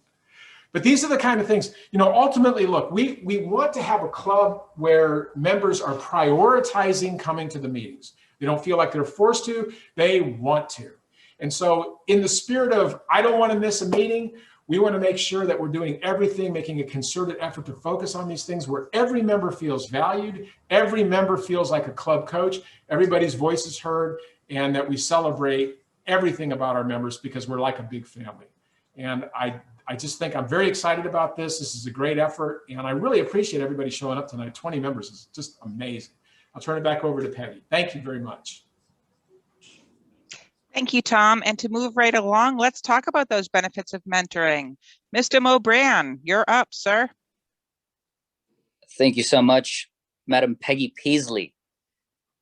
But these are the kind of things, ultimately, look, we want to have a club where members are prioritizing coming to the meetings. They don't feel like they're forced to, they want to. And so in the spirit of, I don't want to miss a meeting, we want to make sure that we're doing everything, making a concerted effort to focus on these things where every member feels valued, every member feels like a club coach, everybody's voice is heard, and that we celebrate everything about our members because we're like a big family. And I just think I'm very excited about this. This is a great effort, and I really appreciate everybody showing up tonight. 20 members is just amazing. I'll turn it back over to Peggy. Thank you very much. Thank you, Tom. And to move right along, let's talk about those benefits of mentoring. Mr. Mobran, you're up, sir. Thank you so much, Madam Peggy Paisley.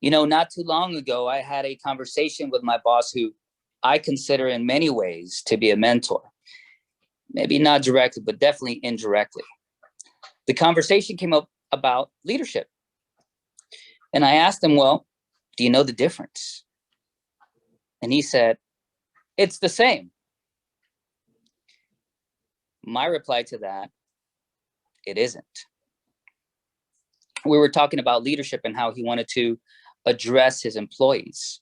Not too long ago, I had a conversation with my boss who I consider in many ways to be a mentor. Maybe not directly, but definitely indirectly. The conversation came up about leadership. And I asked him, well, do you know the difference? And he said, it's the same. My reply to that, it isn't. We were talking about leadership and how he wanted to address his employees.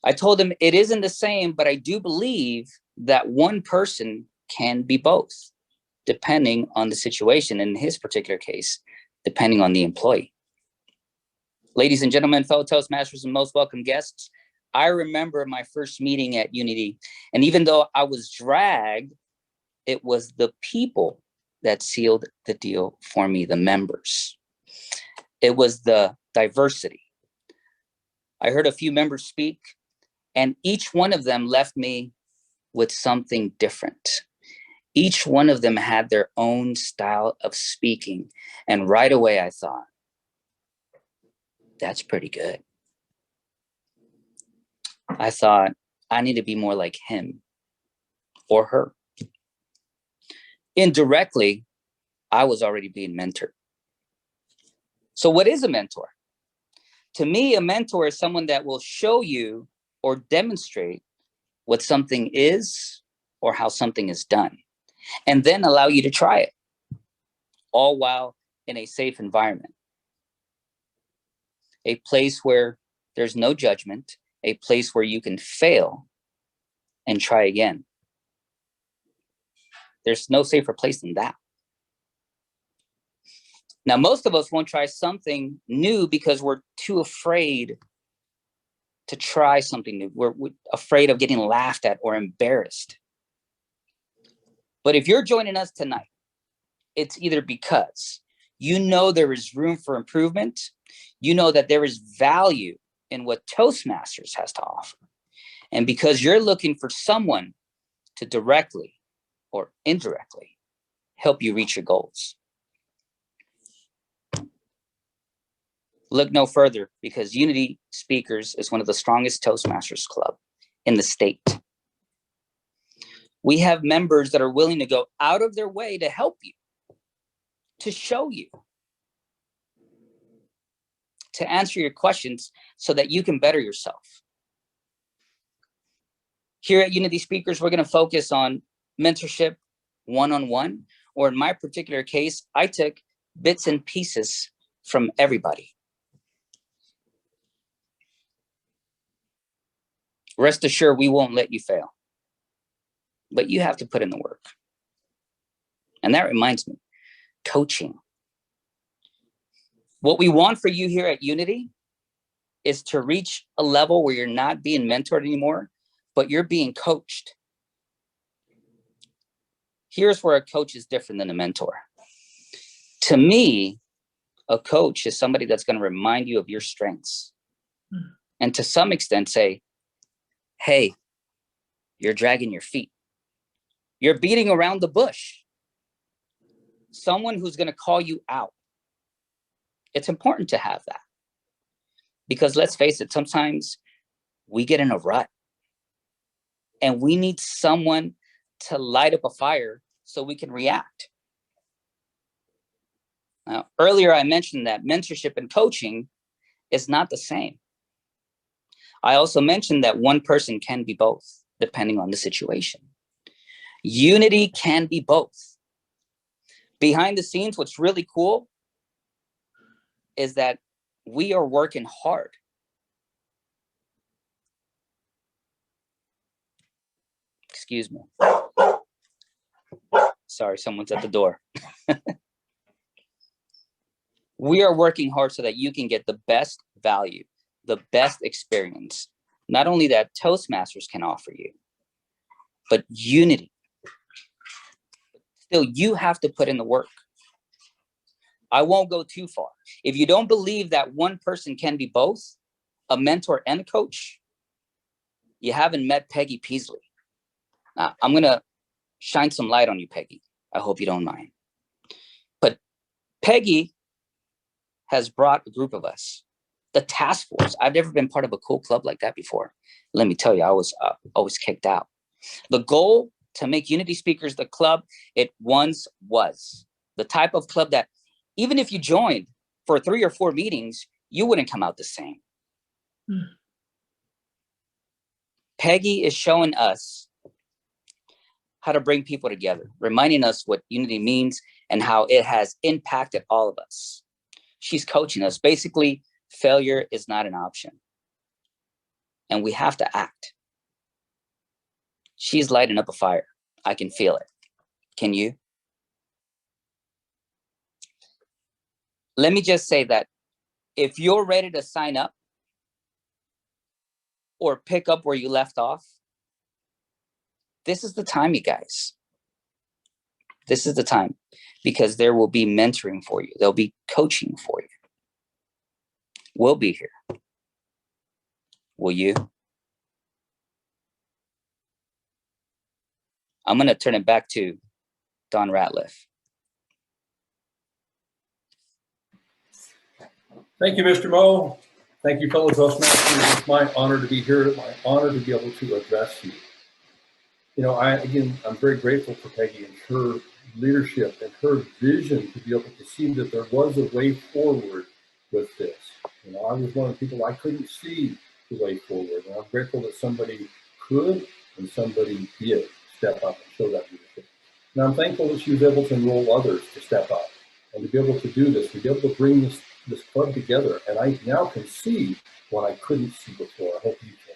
I told him it isn't the same, but I do believe that one person can be both, depending on the situation. In his particular case, depending on the employee. Ladies and gentlemen, fellow Toastmasters and most welcome guests, I remember my first meeting at Unity, and even though I was dragged, it was the people that sealed the deal for me, the members. It was the diversity. I heard a few members speak, and each one of them left me with something different. Each one of them had their own style of speaking, and right away I thought, that's pretty good. I thought, I need to be more like him or her. Indirectly, I was already being mentored. So what is a mentor? To me, a mentor is someone that will show you or demonstrate what something is or how something is done, and then allow you to try it, all while in a safe environment. A place where there's no judgment, a place where you can fail and try again. There's no safer place than that. Now, most of us won't try something new because we're too afraid to try something new. We're afraid of getting laughed at or embarrassed. But if you're joining us tonight, it's either because you know there is room for improvement, you know that there is value in what Toastmasters has to offer, and because you're looking for someone to directly or indirectly help you reach your goals. Look no further, because Unity Speakers is one of the strongest Toastmasters club in the state. We have members that are willing to go out of their way to help you, to show you, to answer your questions so that you can better yourself. Here at Unity Speakers, we're going to focus on mentorship one-on-one, or in my particular case, I took bits and pieces from everybody. Rest assured, we won't let you fail, but you have to put in the work. And that reminds me, coaching. What we want for you here at Unity is to reach a level where you're not being mentored anymore, but you're being coached. here's where a coach is different than a mentor. To me, a coach is somebody that's going to remind you of your strengths. And to some extent say, hey, you're dragging your feet. You're beating around the bush. Someone who's going to call you out. It's important to have that. Because let's face it, sometimes we get in a rut. And we need someone to light up a fire so we can react. Now, earlier I mentioned that mentorship and coaching is not the same. I also mentioned that one person can be both, depending on the situation. Unity can be both. Behind the scenes, what's really cool is that we are working hard. Excuse me. Sorry, someone's at the door. We are working hard so that you can get the best value, the best experience, not only that Toastmasters can offer you, but unity. Still, you have to put in the work. I won't go too far. If you don't believe that one person can be both, a mentor and a coach, you haven't met Peggy Peasley. Now, I'm going to shine some light on you, Peggy. I hope you don't mind. But Peggy has brought a group of us, the task force. I've never been part of a cool club like that before. Let me tell you, I was always kicked out. The goal to make Unity Speakers the club it once was. The type of club that even if you joined for 3 or 4 meetings, you wouldn't come out the same. Peggy is showing us how to bring people together, reminding us what unity means and how it has impacted all of us. She's coaching us. Basically, failure is not an option. And we have to act. She's lighting up a fire. I can feel it. Can you? Let me just say that if you're ready to sign up or pick up where you left off, this is the time, you guys. This is the time, because there will be mentoring for you. There'll be coaching for you. We'll be here. Will you? I'm going to turn it back to Don Ratliff. Thank you, Mr. Moe. Thank you, fellow Toastmasters. It's my honor to be here. My honor to be able to address you. You know, I'm very grateful for Peggy and her leadership and her vision to be able to see that there was a way forward with this. You know, I was one of the people I couldn't see the way forward, and I'm grateful that somebody could and somebody did step up and show that leadership. And I'm thankful that she was able to enroll others to step up and to be able to do this, to be able to bring this club together. And I now can see what I couldn't see before. I hope you can.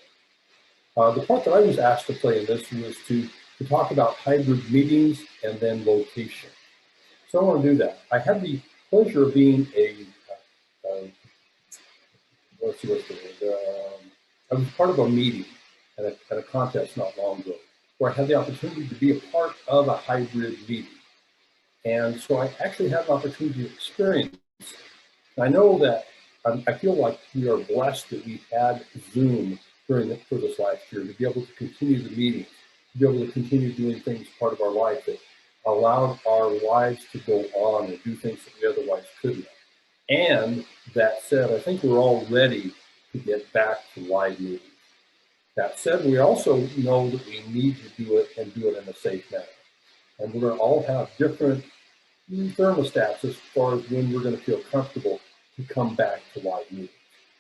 The part that I was asked to play in this was to talk about hybrid meetings and then location. So I want to do that. I had the pleasure of being I was part of a meeting at a contest not long ago, where I had the opportunity to be a part of a hybrid meeting. And so I actually had an opportunity to experience. I know that I feel like we are blessed that we had Zoom for this last year, to be able to continue the meetings, to be able to continue doing things part of our life that allowed our lives to go on and do things that we otherwise couldn't. And that said, I think we're all ready to get back to live meetings. That said, we also know that we need to do it and do it in a safe manner. And we're going to all have different thermostats as far as when we're going to feel comfortable to come back to live meetings.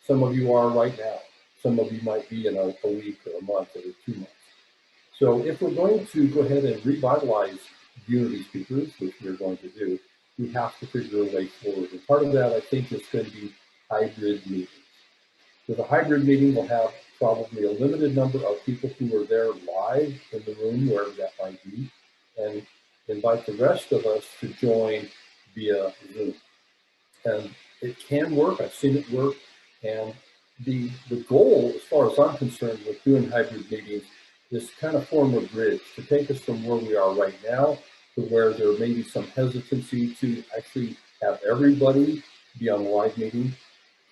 Some of you are right now. Some of you might be in a week or a month or 2 months. So if we're going to go ahead and revitalize Unity Speakers, which we're going to do, we have to figure a way forward. And part of that, I think, is going to be hybrid meetings. With a hybrid meeting, we'll have probably a limited number of people who are there live in the room, wherever that might be, and invite the rest of us to join via Zoom. And it can work. I've seen it work. And the goal, as far as I'm concerned, with doing hybrid meetings is to kind of form a bridge to take us from where we are right now to where there may be some hesitancy to actually have everybody be on a live meeting.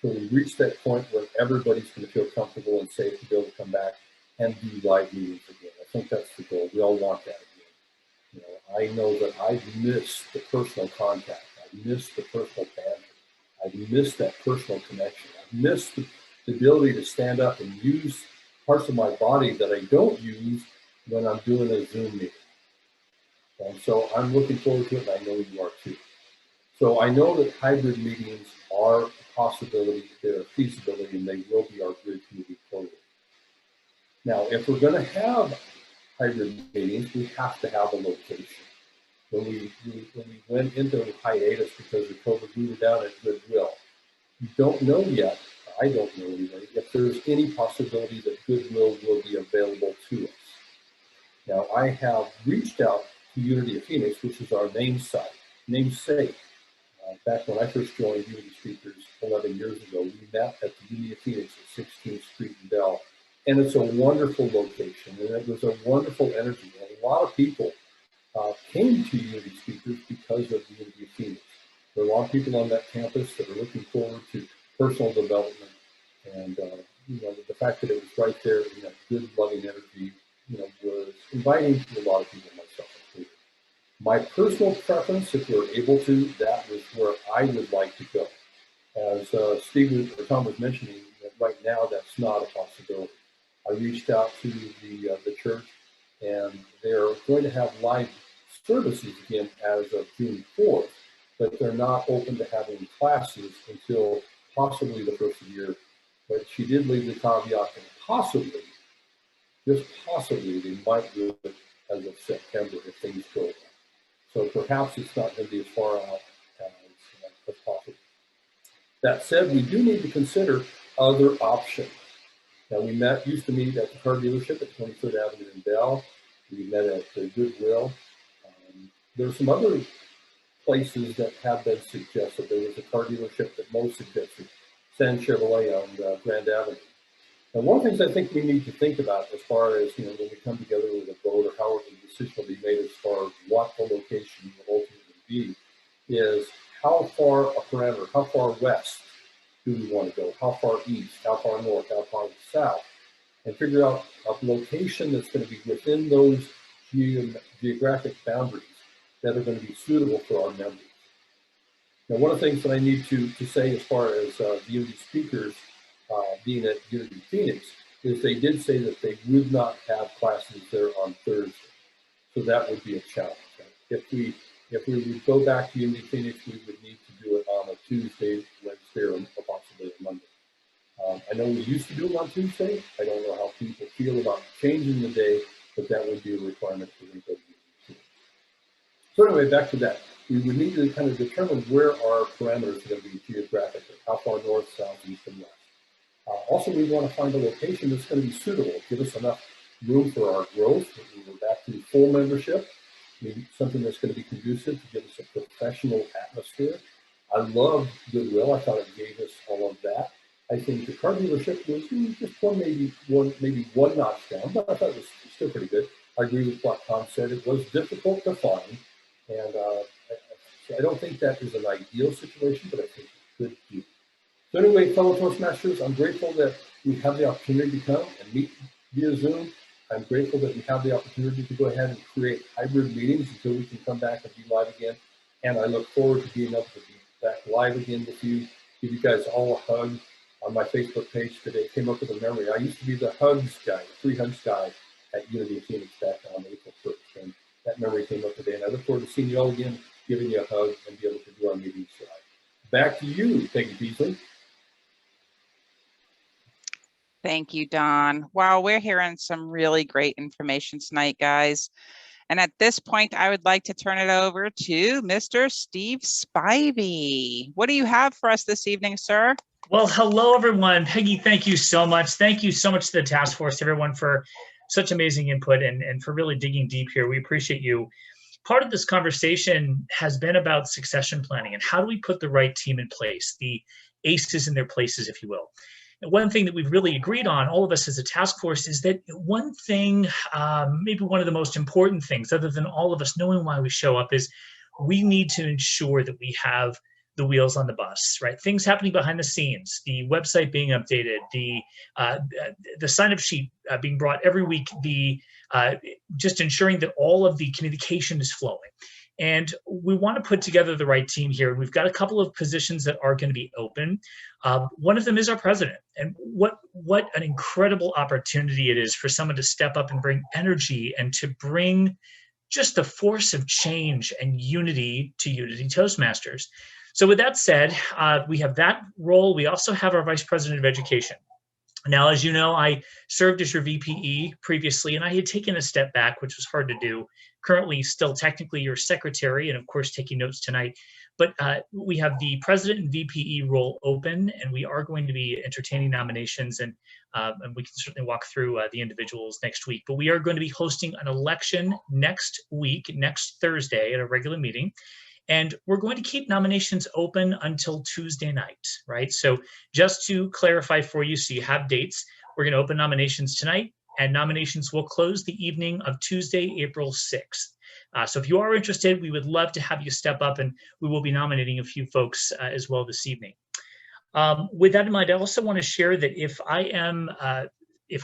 So we reach that point where everybody's going to feel comfortable and safe to be able to come back and do live meetings again. I think that's the goal. We all want that again. You know, I know that I've missed the personal contact. I've missed the personal banter. I've missed that personal connection. I've missed the ability to stand up and use parts of my body that I don't use when I'm doing a Zoom meeting. And so I'm looking forward to it, and I know you are too. So I know that hybrid meetings are a possibility, they're a feasibility, and they will be our bridge moving forward. Now, if we're going to have hybrid meetings, we have to have a location. When we went into hiatus because of COVID, we were down at Goodwill. We don't know yet, I don't know anyway, if there's any possibility that Goodwill will be available to us. Now, I have reached out to Unity of Phoenix, which is our namesake. Back when I first joined Unity Speakers 11 years ago, we met at the Unity of Phoenix at 16th Street in Bell. And it's a wonderful location, and it was a wonderful energy. And a lot of people came to Unity Speakers because of the Unity of Phoenix. There are a lot of people on that campus that are looking forward to personal development. And you know, the fact that it was right there in that good, loving energy, you know, was inviting to a lot of people, myself included. My personal preference, if we're able to, that was where I would like to go. As Tom was mentioning, that right now that's not a possibility. I reached out to the church, and they're going to have live services again as of June 4th, but they're not open to having classes until possibly the first of the year. But she did leave the caveat that possibly, just possibly, they might do it as of September if things go well. So perhaps it's not going to be as far out as possible. That said, we do need to consider other options. Now, we used to meet at the car dealership at 23rd Avenue in Bell. We met at the Goodwill. There are some other places that have been suggested. There was a car dealership that most suggested, San Chevrolet on Grand Avenue. Now, one of the things I think we need to think about as far as, you know, when we come together with a vote or however the decision will be made as far as what the location will ultimately be, is how far a parameter, how far west do we want to go? How far east? How far north? How far south? And figure out a location that's going to be within those geographic boundaries that are going to be suitable for our members. Now, one of the things that I need to say as far as the Unity speakers being at Unity Phoenix is they did say that they would not have classes there on Thursday. So that would be a challenge. If we would go back to Unity Phoenix, we would need to do it on a Tuesday, Wednesday, or possibly a Monday. I know we used to do it on Tuesday. I don't know how people feel about changing the day, but that would be a requirement for everybody. So anyway, back to that. We would need to kind of determine where our parameters are going to be geographically, how far north, south, east, and west. Also, we want to find a location that's going to be suitable, give us enough room for our growth. We go back to full membership, maybe something that's going to be conducive to give us a professional atmosphere. I love Goodwill. I thought it gave us all of that. I think the car dealership was just maybe one notch down, but I thought it was still pretty good. I agree with what Tom said. It was difficult to find, and I don't think that is an ideal situation, but I think it's good to do. So anyway, fellow Toastmasters, I'm grateful that we have the opportunity to come and meet via Zoom. I'm grateful that we have the opportunity to go ahead and create hybrid meetings until we can come back and be live again. And I look forward to being able to be back live again with you, give you guys all a hug. On my Facebook page today, came up with a memory. I used to be the hugs guy, the free hugs guy at Unity of Phoenix back on April 1st. And that memory came up today. And I look forward to seeing you all again, giving you a hug, and be able to do our meetings live. Back to you, Peggy Beasley. Thank you, Don. Wow, we're hearing some really great information tonight, guys. And at this point, I would like to turn it over to Mr. Steve Spivey. What do you have for us this evening, sir? Well, hello, everyone. Peggy, thank you so much. Thank you so much to the task force, everyone, for such amazing input and for really digging deep here. We appreciate you. Part of this conversation has been about succession planning and how do we put the right team in place, the aces in their places, if you will. one thing that we've really agreed on, all of us as a task force, is that one thing, maybe one of the most important things, other than all of us knowing why we show up, is we need to ensure that we have the wheels on the bus, right? Things happening behind the scenes, the website being updated, the sign-up sheet being brought every week, just ensuring that all of the communication is flowing. And we want to put together the right team here. We've got a couple of positions that are going to be open. One of them is our president. And what an incredible opportunity it is for someone to step up and bring energy and to bring just the force of change and unity to Unity Toastmasters. So with that said, we have that role. We also have our Vice President of Education. Now, as you know, I served as your VPE previously, and I had taken a step back, which was hard to do. Currently, still technically your secretary, and of course, taking notes tonight. But we have the president and VPE role open, and we are going to be entertaining nominations, and we can certainly walk through the individuals next week. But we are going to be hosting an election next week, next Thursday, at a regular meeting. And we're going to keep nominations open until Tuesday night, right? So just to clarify for you, so you have dates, we're going to open nominations tonight, and nominations will close the evening of Tuesday, April 6th. So if you are interested, we would love to have you step up, and we will be nominating a few folks as well this evening. With that in mind, I also want to share that if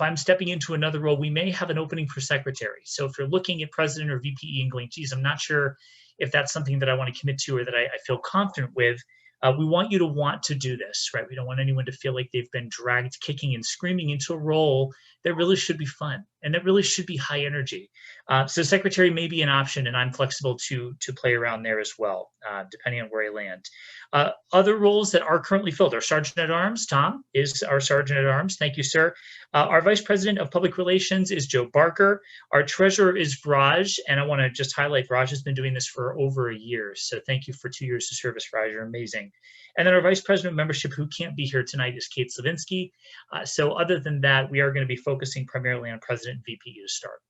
I'm stepping into another role, we may have an opening for secretary. So if you're looking at president or VPE and going, geez, I'm not sure if that's something that I want to commit to or that I feel confident with, we want you to want to do this, right? We don't want anyone to feel like they've been dragged kicking and screaming into a role that really should be fun and that really should be high energy. So secretary may be an option, and I'm flexible to play around there as well, depending on where I land. Other roles that are currently filled, our Sergeant at Arms, Tom is our Sergeant at Arms. Thank you, sir. Our Vice President of Public Relations is Joe Barker. Our Treasurer is Raj, and I want to just highlight Raj has been doing this for over a year. So thank you for 2 years of service, Raj. You're amazing. And then our Vice President of Membership, who can't be here tonight, is Kate Slavinsky. So other than that, we are going to be focusing primarily on President and VPE to start.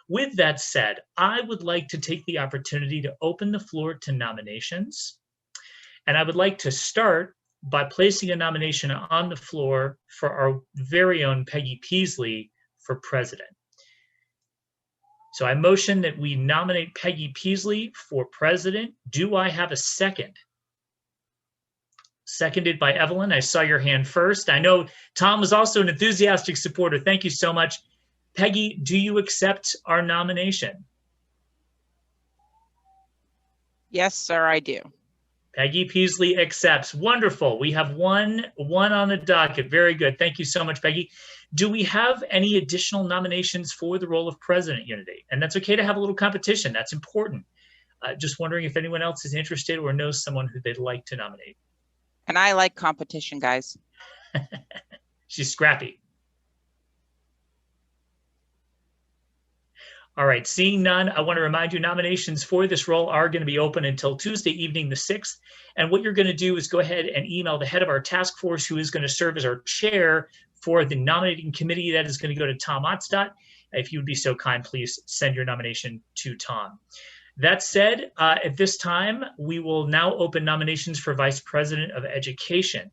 With that said, I would like to take the opportunity to open the floor to nominations. And I would like to start by placing a nomination on the floor for our very own Peggy Peasley for president. So I motion that we nominate Peggy Peasley for president. Do I have a second? Seconded by Evelyn. I saw your hand first. I know Tom was also an enthusiastic supporter. Thank you so much. Peggy, do you accept our nomination? Yes, sir, I do. Peggy Peasley accepts. Wonderful. We have one on the docket. Very good. Thank you so much, Peggy. Do we have any additional nominations for the role of president, Unity? And that's okay to have a little competition. That's important. Just wondering if anyone else is interested or knows someone who they'd like to nominate. And I like competition, guys. She's scrappy. All right, seeing none, I want to remind you nominations for this role are going to be open until Tuesday evening, the 6th. And what you're going to do is go ahead and email the head of our task force, who is going to serve as our chair for the nominating committee. That is going to go to Tom Ottstadt. If you would be so kind, please send your nomination to Tom. That said, at this time, we will now open nominations for Vice President of Education.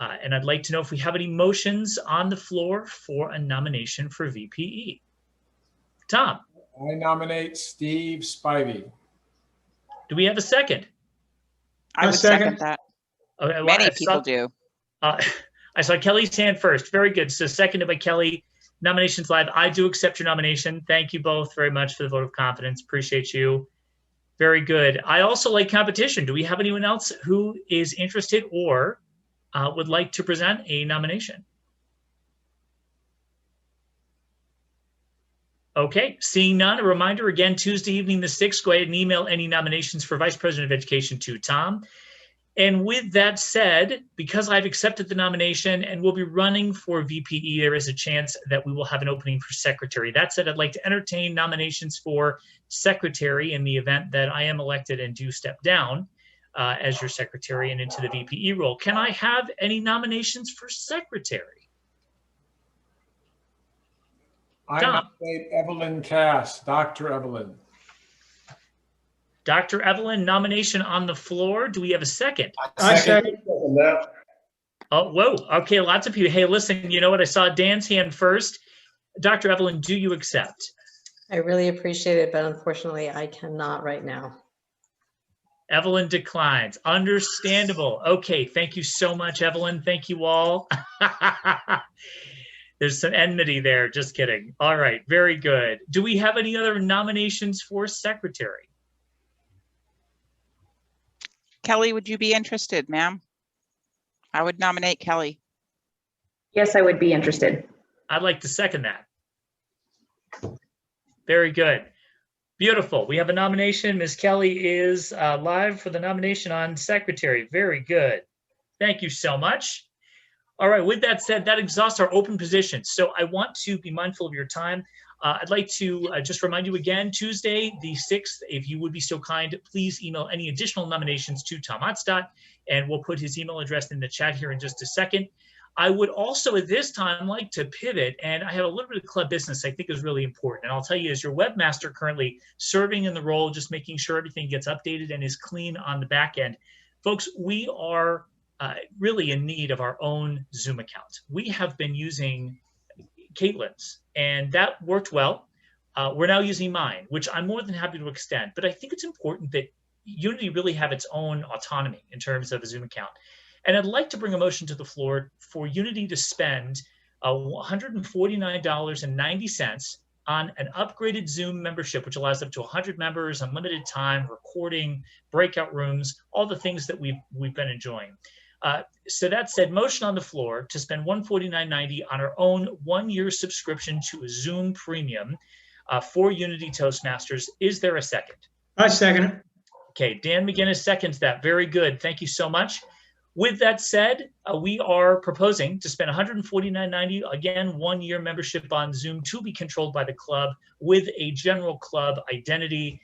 And I'd like to know if we have any motions on the floor for a nomination for VPE. Tom. I nominate Steve Spivey. Do we have a second? I would second that. Okay, well, Many people do. I saw Kelly's hand first. Very good. So seconded by Kelly. Nominations live. I do accept your nomination. Thank you both very much for the vote of confidence. Appreciate you. Very good. I also like competition. Do we have anyone else who is interested or would like to present a nomination? Okay, seeing none, a reminder again, Tuesday evening the 6th, go ahead and email any nominations for Vice President of Education to Tom. And with that said, because I've accepted the nomination and will be running for VPE, there is a chance that we will have an opening for secretary. That said, I'd like to entertain nominations for secretary in the event that I am elected and do step down as your secretary and into the VPE role. Can I have any nominations for secretary? I nominate Evelyn Cass, Dr. Evelyn. Dr. Evelyn, nomination on the floor. Do we have a second? I second that. Oh, whoa. Okay, lots of people. Hey, listen, you know what? I saw Dan's hand first. Dr. Evelyn, do you accept? I really appreciate it, but unfortunately, I cannot right now. Evelyn declines. Understandable. Okay, thank you so much, Evelyn. Thank you all. There's some enmity there. Just kidding. All right, very good. Do we have any other nominations for secretary? Kelly, would you be interested, ma'am? I would nominate Kelly. Yes, I would be interested. I'd like to second that. Very good. Beautiful. We have a nomination. Ms. Kelly is live for the nomination on secretary. Very good. Thank you so much. All right, with that said, that exhausts our open positions. So I want to be mindful of your time. I'd like to just remind you again, Tuesday, the 6th, if you would be so kind, please email any additional nominations to Tom Otstadt, and we'll put his email address in the chat here in just a second. I would also at this time like to pivot, and I have a little bit of club business I think is really important. And I'll tell you, as your webmaster currently serving in the role, just making sure everything gets updated and is clean on the back end. Folks, we are really in need of our own Zoom account. We have been using Caitlin's, and that worked well. We're now using mine, which I'm more than happy to extend. But I think it's important that Unity really have its own autonomy in terms of a Zoom account. And I'd like to bring a motion to the floor for Unity to spend $149.90 on an upgraded Zoom membership, which allows up to 100 members, unlimited time, recording, breakout rooms, all the things that we've been enjoying. So that said, motion on the floor to spend $149.90 on our own 1-year subscription to a Zoom Premium for Unity Toastmasters. Is there a second? I second it. Okay, Dan McGinnis seconds that. Very good. Thank you so much. With that said, we are proposing to spend $149.90, again, 1-year membership on Zoom to be controlled by the club with a general club identity.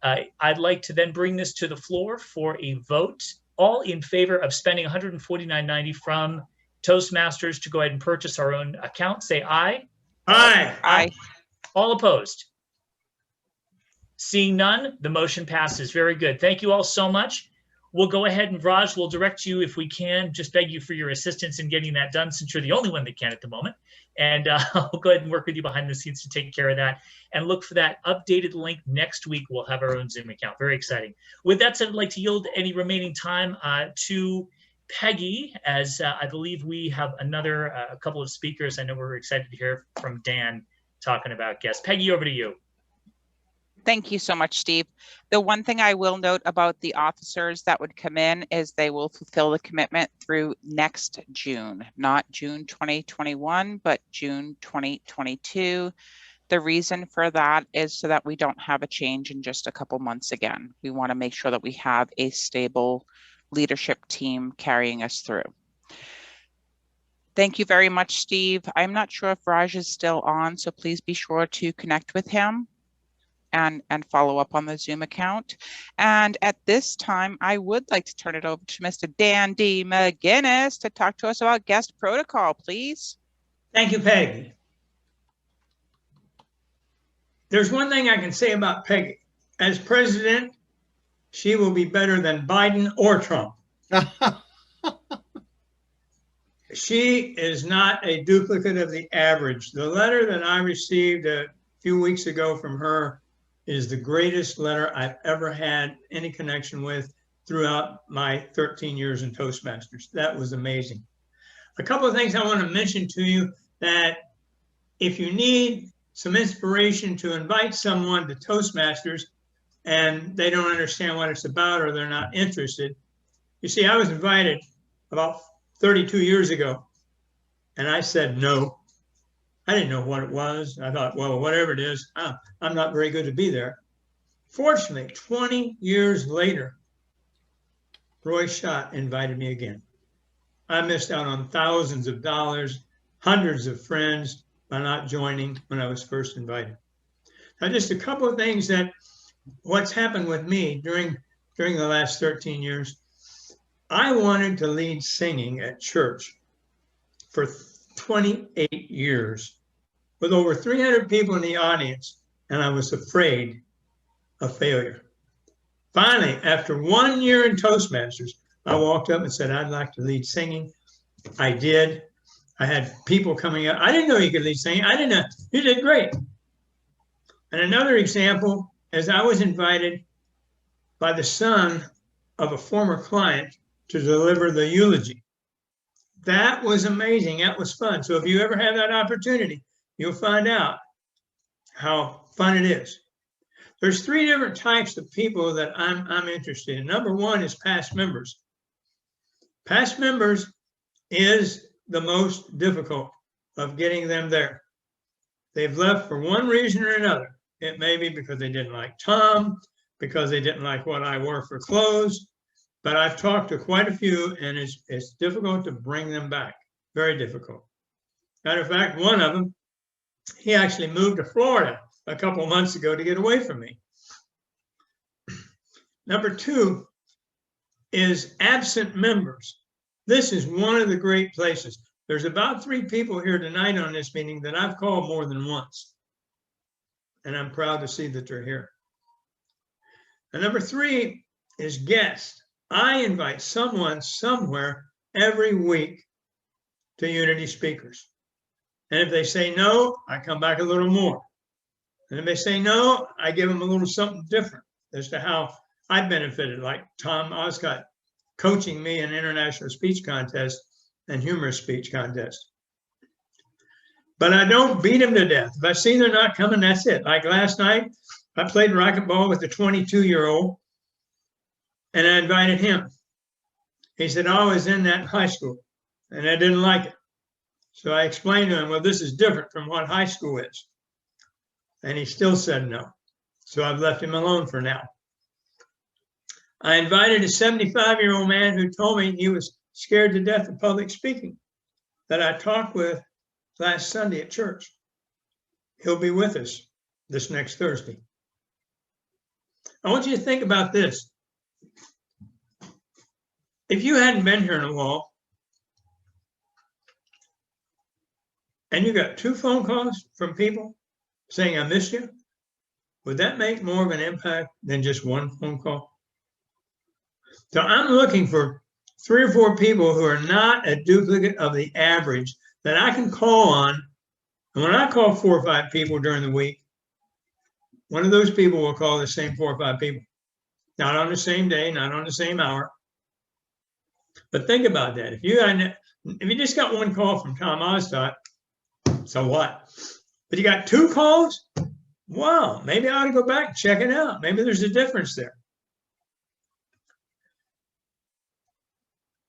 I'd like to then bring this to the floor for a vote. All in favor of spending $149.90 from Toastmasters to go ahead and purchase our own account, say aye. Aye. Aye. All opposed? Seeing none, the motion passes. Very good. Thank you all so much. We'll go ahead and Raj will direct you if we can, just beg you for your assistance in getting that done since you're the only one that can at the moment. And I'll go ahead and work with you behind the scenes to take care of that and look for that updated link next week. We'll have our own Zoom account. Very exciting. With that said, I'd like to yield any remaining time to Peggy, as I believe we have another a couple of speakers. I know we're excited to hear from Dan talking about guests. Peggy, over to you. Thank you so much, Steve. The one thing I will note about the officers that would come in is they will fulfill the commitment through next June, not June 2021, but June 2022. The reason for that is so that we don't have a change in just a couple months again. We want to make sure that we have a stable leadership team carrying us through. Thank you very much, Steve. I'm not sure if Raj is still on, so please be sure to connect with him and follow up on the Zoom account. And at this time, I would like to turn it over to Mr. Dan D. McGinnis to talk to us about guest protocol, please. Thank you, Peggy. There's one thing I can say about Peggy. As president, she will be better than Biden or Trump. She is not a duplicate of the average. The letter that I received a few weeks ago from her is the greatest letter I've ever had any connection with throughout my 13 years in Toastmasters. That was amazing. A couple of things I want to mention to you, that if you need some inspiration to invite someone to Toastmasters and they don't understand what it's about or they're not interested. You see, I was invited about 32 years ago and I said no. I didn't know what it was. I thought, well, whatever it is, I'm not very good to be there. Fortunately, 20 years later, Roy Schott invited me again. I missed out on thousands of dollars, hundreds of friends by not joining when I was first invited. Now, just a couple of things that what's happened with me during the last 13 years. I wanted to lead singing at church for 28 years with over 300 people in the audience, and I was afraid of failure. Finally, after 1 year in Toastmasters, I walked up and said, I'd like to lead singing. I did. I had people coming up. I didn't know you could lead singing. I didn't know. You did great. And another example is I was invited by the son of a former client to deliver the eulogy. That was amazing. That was fun. So if you ever have that opportunity, you'll find out how fun it is. There's 3 different types of people that I'm interested in. Number 1 is past members. Past members is the most difficult of getting them there. They've left for one reason or another. It may be because they didn't like Tom, because they didn't like what I wore for clothes, but I've talked to quite a few, and it's difficult to bring them back. Very difficult. Matter of fact, one of them, he actually moved to Florida a couple months ago to get away from me. Number 2 is absent members. This is one of the great places. There's about 3 people here tonight on this meeting that I've called more than once. And I'm proud to see that they're here. And number 3 is guests. I invite someone somewhere every week to Unity Speakers. And if they say no, I come back a little more. And if they say no, I give them a little something different as to how I benefited, like Tom Oscott coaching me in international speech contest and humorous speech contest. But I don't beat them to death. If I see they're not coming, that's it. Like last night, I played racquetball with a 22-year-old, and I invited him. He said, oh, I was in that in high school, and I didn't like it. So I explained to him, well, this is different from what high school is. And he still said no. So I've left him alone for now. I invited a 75-year-old man who told me he was scared to death of public speaking that I talked with last Sunday at church. He'll be with us this next Thursday. I want you to think about this. If you hadn't been here in a while, and you got 2 phone calls from people saying, I missed you, would that make more of an impact than just 1 phone call? So I'm looking for 3 or 4 people who are not a duplicate of the average that I can call on. And when I call 4 or 5 people during the week, one of those people will call the same 4 or 5 people. Not on the same day, not on the same hour. But think about that. If you just got 1 call from Tom Oscott, so what? But you got 2 calls? Wow, maybe I ought to go back and check it out. Maybe there's a difference there.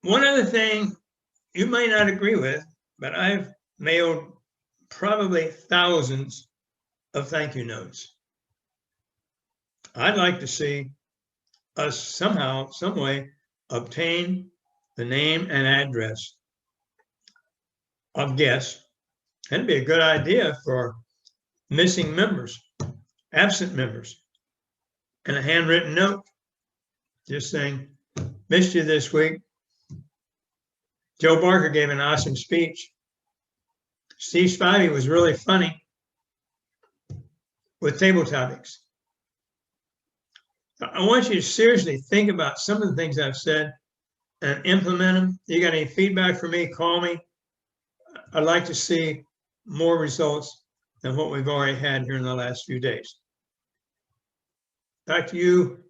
One other thing you may not agree with, but I've mailed probably thousands of thank you notes. I'd like to see us somehow, some way, obtain the name and address of guests. That'd be a good idea for missing members, absent members, and a handwritten note just saying, missed you this week. Joe Barker gave an awesome speech. Steve Spivey was really funny with table topics. I want you to seriously think about some of the things I've said and implement them. You got any feedback for me, call me. I'd like to see more results than what we've already had here in the last few days. Back to you,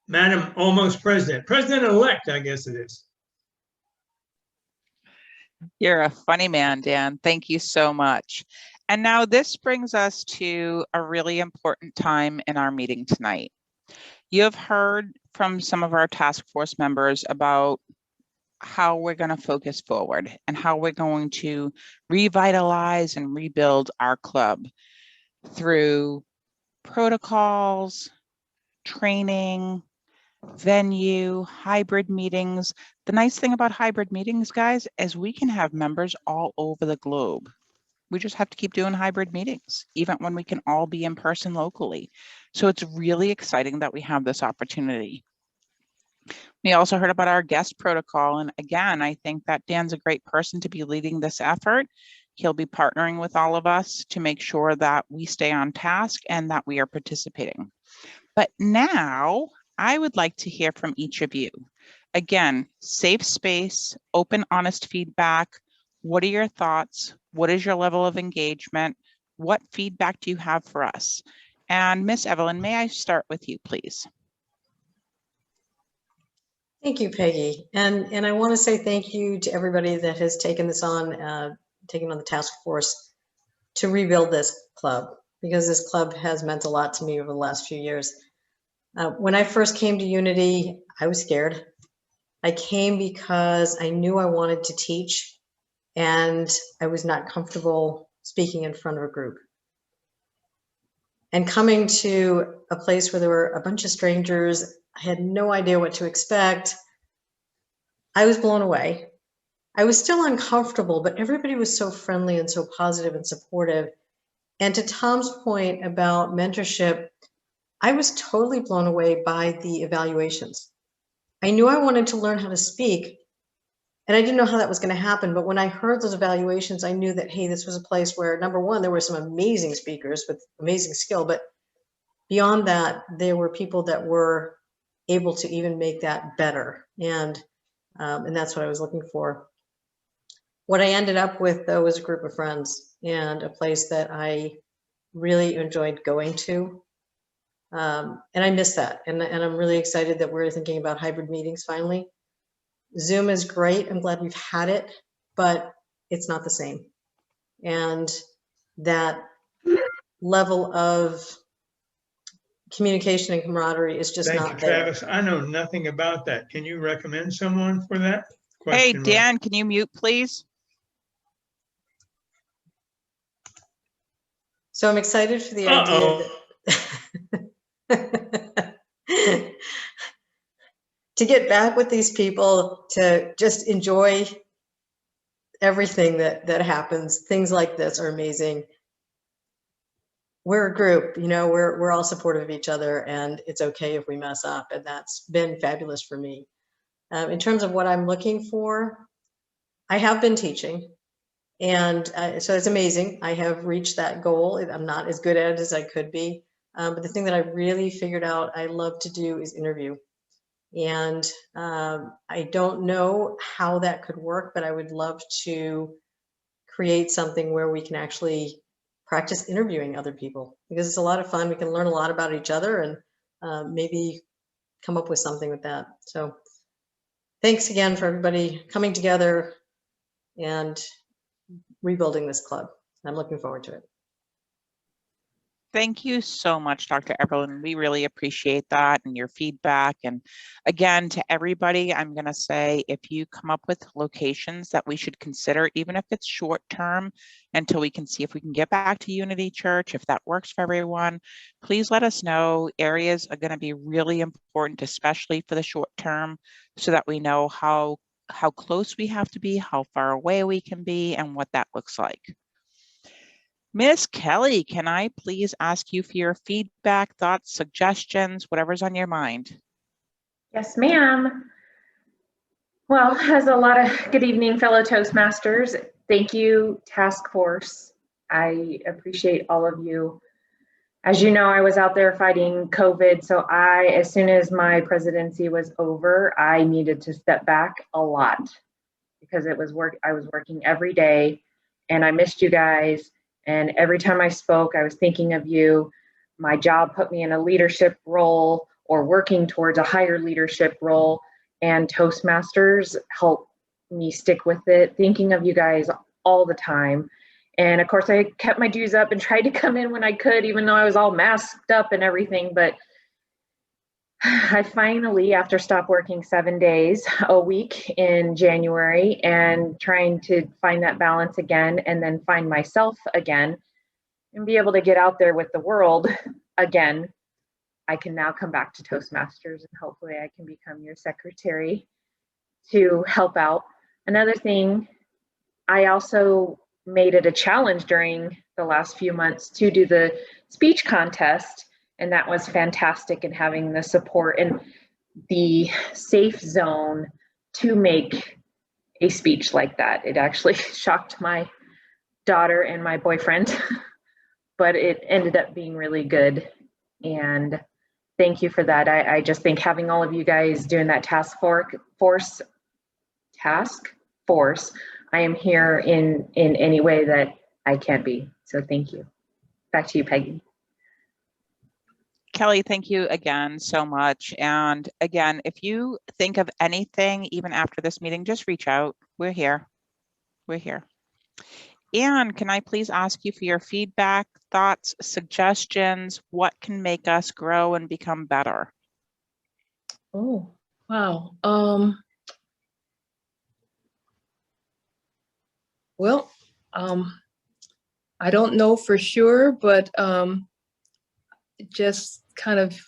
Madam Almost President. President-elect, I guess it is. You're a funny man, Dan. Thank you so much. And now this brings us to a really important time in our meeting tonight. You have heard from some of our task force members about how we're going to focus forward and how we're going to revitalize and rebuild our club through protocols, training, venue, hybrid meetings. The nice thing about hybrid meetings, guys, is we can have members all over the globe. We just have to keep doing hybrid meetings, even when we can all be in person locally. So it's really exciting that we have this opportunity. We also heard about our guest protocol. And again, I think that Dan's a great person to be leading this effort. He'll be partnering with all of us to make sure that we stay on task and that we are participating. But now I would like to hear from each of you. Again, safe space, open, honest feedback. What are your thoughts? What is your level of engagement? What feedback do you have for us? And Miss Evelyn, may I start with you, please? Thank you, Peggy. And I want to say thank you to everybody that has taken this on, taken on the task force to rebuild this club, because this club has meant a lot to me over the last few years. When I first came to Unity, I was scared. I came because I knew I wanted to teach, and I was not comfortable speaking in front of a group. And coming to a place where there were a bunch of strangers, I had no idea what to expect. I was blown away. I was still uncomfortable, but everybody was so friendly and so positive and supportive. And to Tom's point about mentorship, I was totally blown away by the evaluations. I knew I wanted to learn how to speak, and I didn't know how that was going to happen. But when I heard those evaluations, I knew that, hey, this was a place where, number one, there were some amazing speakers with amazing skill, but beyond that, there were people that were able to even make that better. And that's what I was looking for. What I ended up with, though, was a group of friends and a place that I really enjoyed going to. And I miss that. And I'm really excited that we're thinking about hybrid meetings finally. Zoom is great. I'm glad we've had it, but it's not the same. And that level of communication and camaraderie is just Thank not you, there. Travis. I know nothing about that. Can you recommend someone for that? Hey, Question mark. Dan, can you mute, please? So I'm excited for the idea that to get back with these people, to just enjoy everything that happens. Things like this are amazing. We're a group, you know, we're all supportive of each other, and it's okay if we mess up. And that's been fabulous for me. In terms of what I'm looking for, I have been teaching. And so it's amazing. I have reached that goal. I'm not as good at it as I could be. But the thing that I really figured out I love to do is interview. And I don't know how that could work, but I would love to create something where we can actually practice interviewing other people, because it's a lot of fun. We can learn a lot about each other and maybe come up with something with that. So thanks again for everybody coming together and rebuilding this club. I'm looking forward to it. Thank you so much, Dr. Evelyn. We really appreciate that and your feedback. And again, to everybody, I'm going to say, if you come up with locations that we should consider, even if it's short term, until we can see if we can get back to Unity Church, if that works for everyone, please let us know. Areas are going to be really important, especially for the short term, so that we know how close we have to be, how far away we can be, and what that looks like. Miss Kelly, can I please ask you for your feedback, thoughts, suggestions, whatever's on your mind? Yes, ma'am. Well, as a lot of good evening, fellow Toastmasters. Thank you, task force. I appreciate all of you. As you know, I was out there fighting COVID. So as soon as my presidency was over, I needed to step back a lot because I was working every day and I missed you guys. And every time I spoke, I was thinking of you. My job put me in a leadership role or working towards a higher leadership role, and Toastmasters helped me stick with it, thinking of you guys all the time. And of course, I kept my dues up and tried to come in when I could, even though I was all masked up and everything. But I finally, after stop working 7 days a week in January and trying to find that balance again and then find myself again and be able to get out there with the world again, I can now come back to Toastmasters, and hopefully I can become your secretary to help out. Another thing, I also made it a challenge during the last few months to do the speech contest. And that was fantastic, and having the support and the safe zone to make a speech like that. It actually shocked my daughter and my boyfriend, but it ended up being really good. And thank you for that. I just think having all of you guys doing that task force, I am here in any way that I can be. So thank you. Back to you, Peggy. Kelly, thank you again so much. And again, if you think of anything, even after this meeting, just reach out. We're here. We're here. And can I please ask you for your feedback, thoughts, suggestions? What can make us grow and become better? Oh, wow. Well, I don't know for sure, but just kind of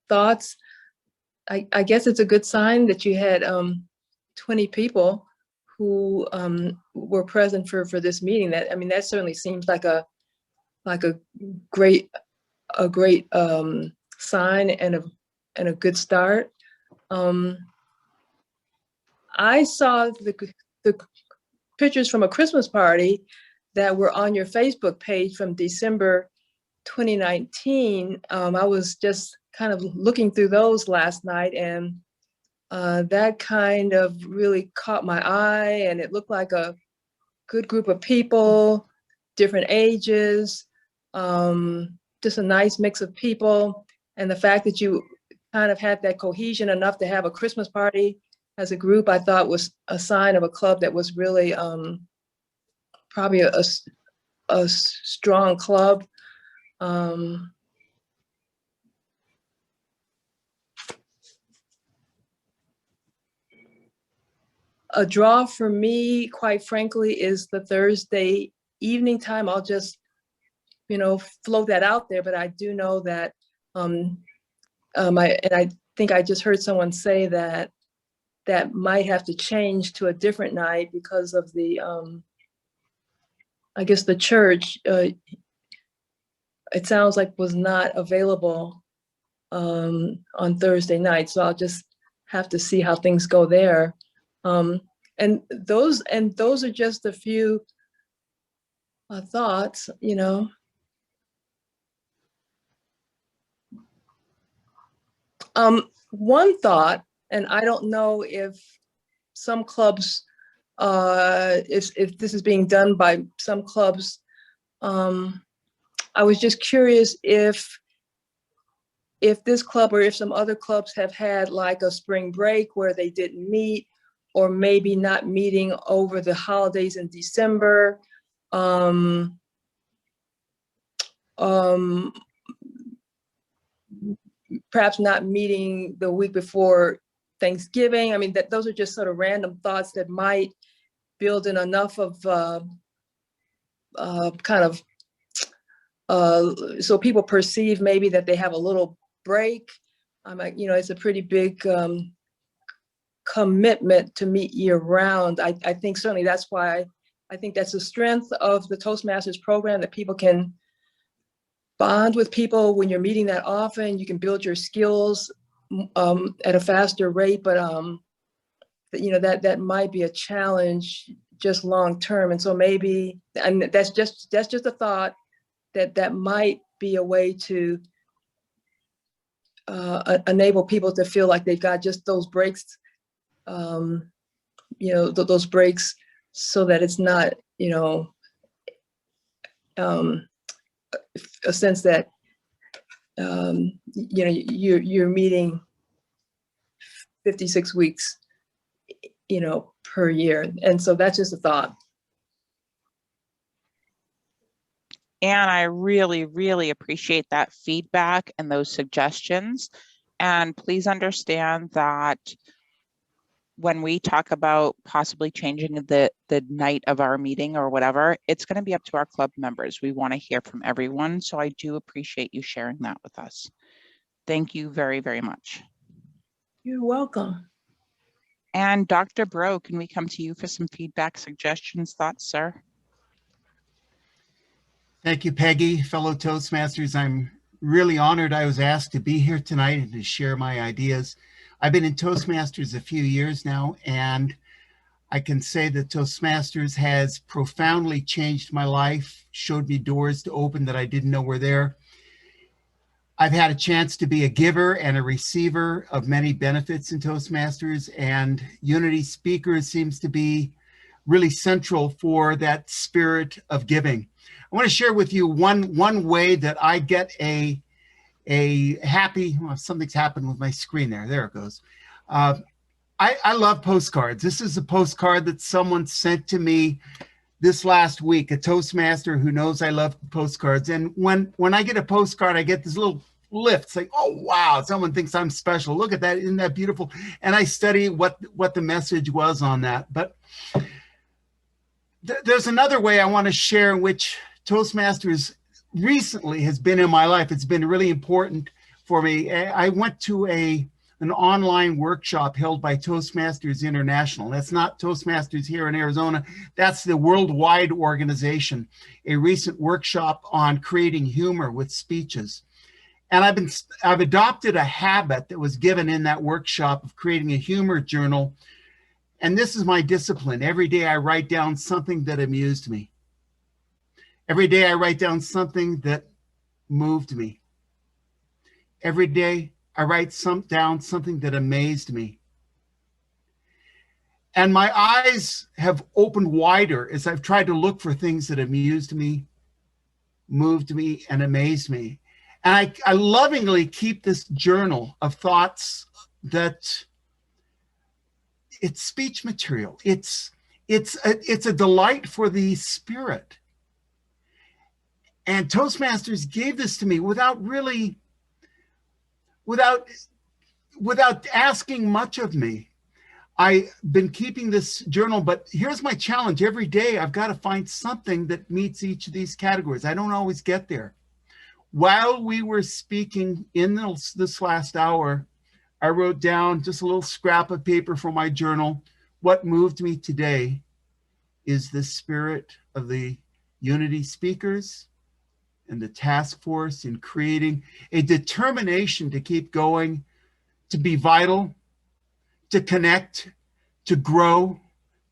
thoughts. I guess it's a good sign that you had 20 people who were present for this meeting. That, I mean, that certainly seems like a great sign and a good start. I saw the pictures from a Christmas party that were on your Facebook page from December 2019. I was just kind of looking through those last night, and that kind of really caught my eye, and it looked like a good group of people, different ages, just a nice mix of people. And the fact that you kind of had that cohesion enough to have a Christmas party as a group, I thought was a sign of a club that was really probably a strong club. A draw for me, quite frankly, is the Thursday evening time. I'll just, float that out there, but I do know that, and I think I just heard someone say that that might have to change to a different night because of the, I guess the church, it sounds like was not available on Thursday night. So I'll just have to see how things go there. And those are just a few thoughts, One thought, and I don't know if some clubs, if this is being done by some clubs, I was just curious if this club or if some other clubs have had like a spring break where they didn't meet, or maybe not meeting over the holidays in December. Perhaps not meeting the week before Thanksgiving. I mean, those are just sort of random thoughts that might build in enough of kind of, so people perceive maybe that they have a little break. It's a pretty big commitment to meet year round. I think certainly that's why I think that's the strength of the Toastmasters program, that people can bond with people when you're meeting that often. You can build your skills at a faster rate, but that might be a challenge just long term. And so maybe, and that's just a thought, that might be a way to enable people to feel like they've got just those breaks, those breaks, so that it's not, a sense that, you're meeting 56 weeks, per year. And so that's just a thought. And I really, really appreciate that feedback and those suggestions. And please understand that when we talk about possibly changing the night of our meeting or whatever, it's going to be up to our club members. We want to hear from everyone. So I do appreciate you sharing that with us. Thank you very, very much. You're welcome. And Dr. Bro, can we come to you for some feedback, suggestions, thoughts, sir? Thank you, Peggy. Fellow Toastmasters, I'm really honored I was asked to be here tonight and to share my ideas. I've been in Toastmasters a few years now, and I can say that Toastmasters has profoundly changed my life, showed me doors to open that I didn't know were there. I've had a chance to be a giver and a receiver of many benefits in Toastmasters, and Unity Speakers seems to be really central for that spirit of giving. I want to share with you one way that I get a happy, well, something's happened with my screen there. There it goes. I love postcards. This is a postcard that someone sent to me this last week, a Toastmaster who knows I love postcards. And when I get a postcard, I get this little lift. It's like, oh, wow, someone thinks I'm special. Look at that. Isn't that beautiful? And I study what the message was on that. But there's another way I want to share in which Toastmasters recently has been in my life. It's been really important for me. I went to an online workshop held by Toastmasters International. That's not Toastmasters here in Arizona. That's the worldwide organization, a recent workshop on creating humor with speeches. And I've adopted a habit that was given in that workshop of creating a humor journal. And this is my discipline. Every day I write down something that amused me. Every day I write down something that moved me. Every day I write down something that amazed me. And my eyes have opened wider as I've tried to look for things that amused me, moved me, and amazed me. And I lovingly keep this journal of thoughts that it's speech material. It's a delight for the spirit. And Toastmasters gave this to me without asking much of me. I've been keeping this journal, but here's my challenge. Every day I've got to find something that meets each of these categories. I don't always get there. While we were speaking in this last hour, I wrote down just a little scrap of paper from my journal. What moved me today is the spirit of the Unity speakers and the task force in creating a determination to keep going, to be vital, to connect, to grow,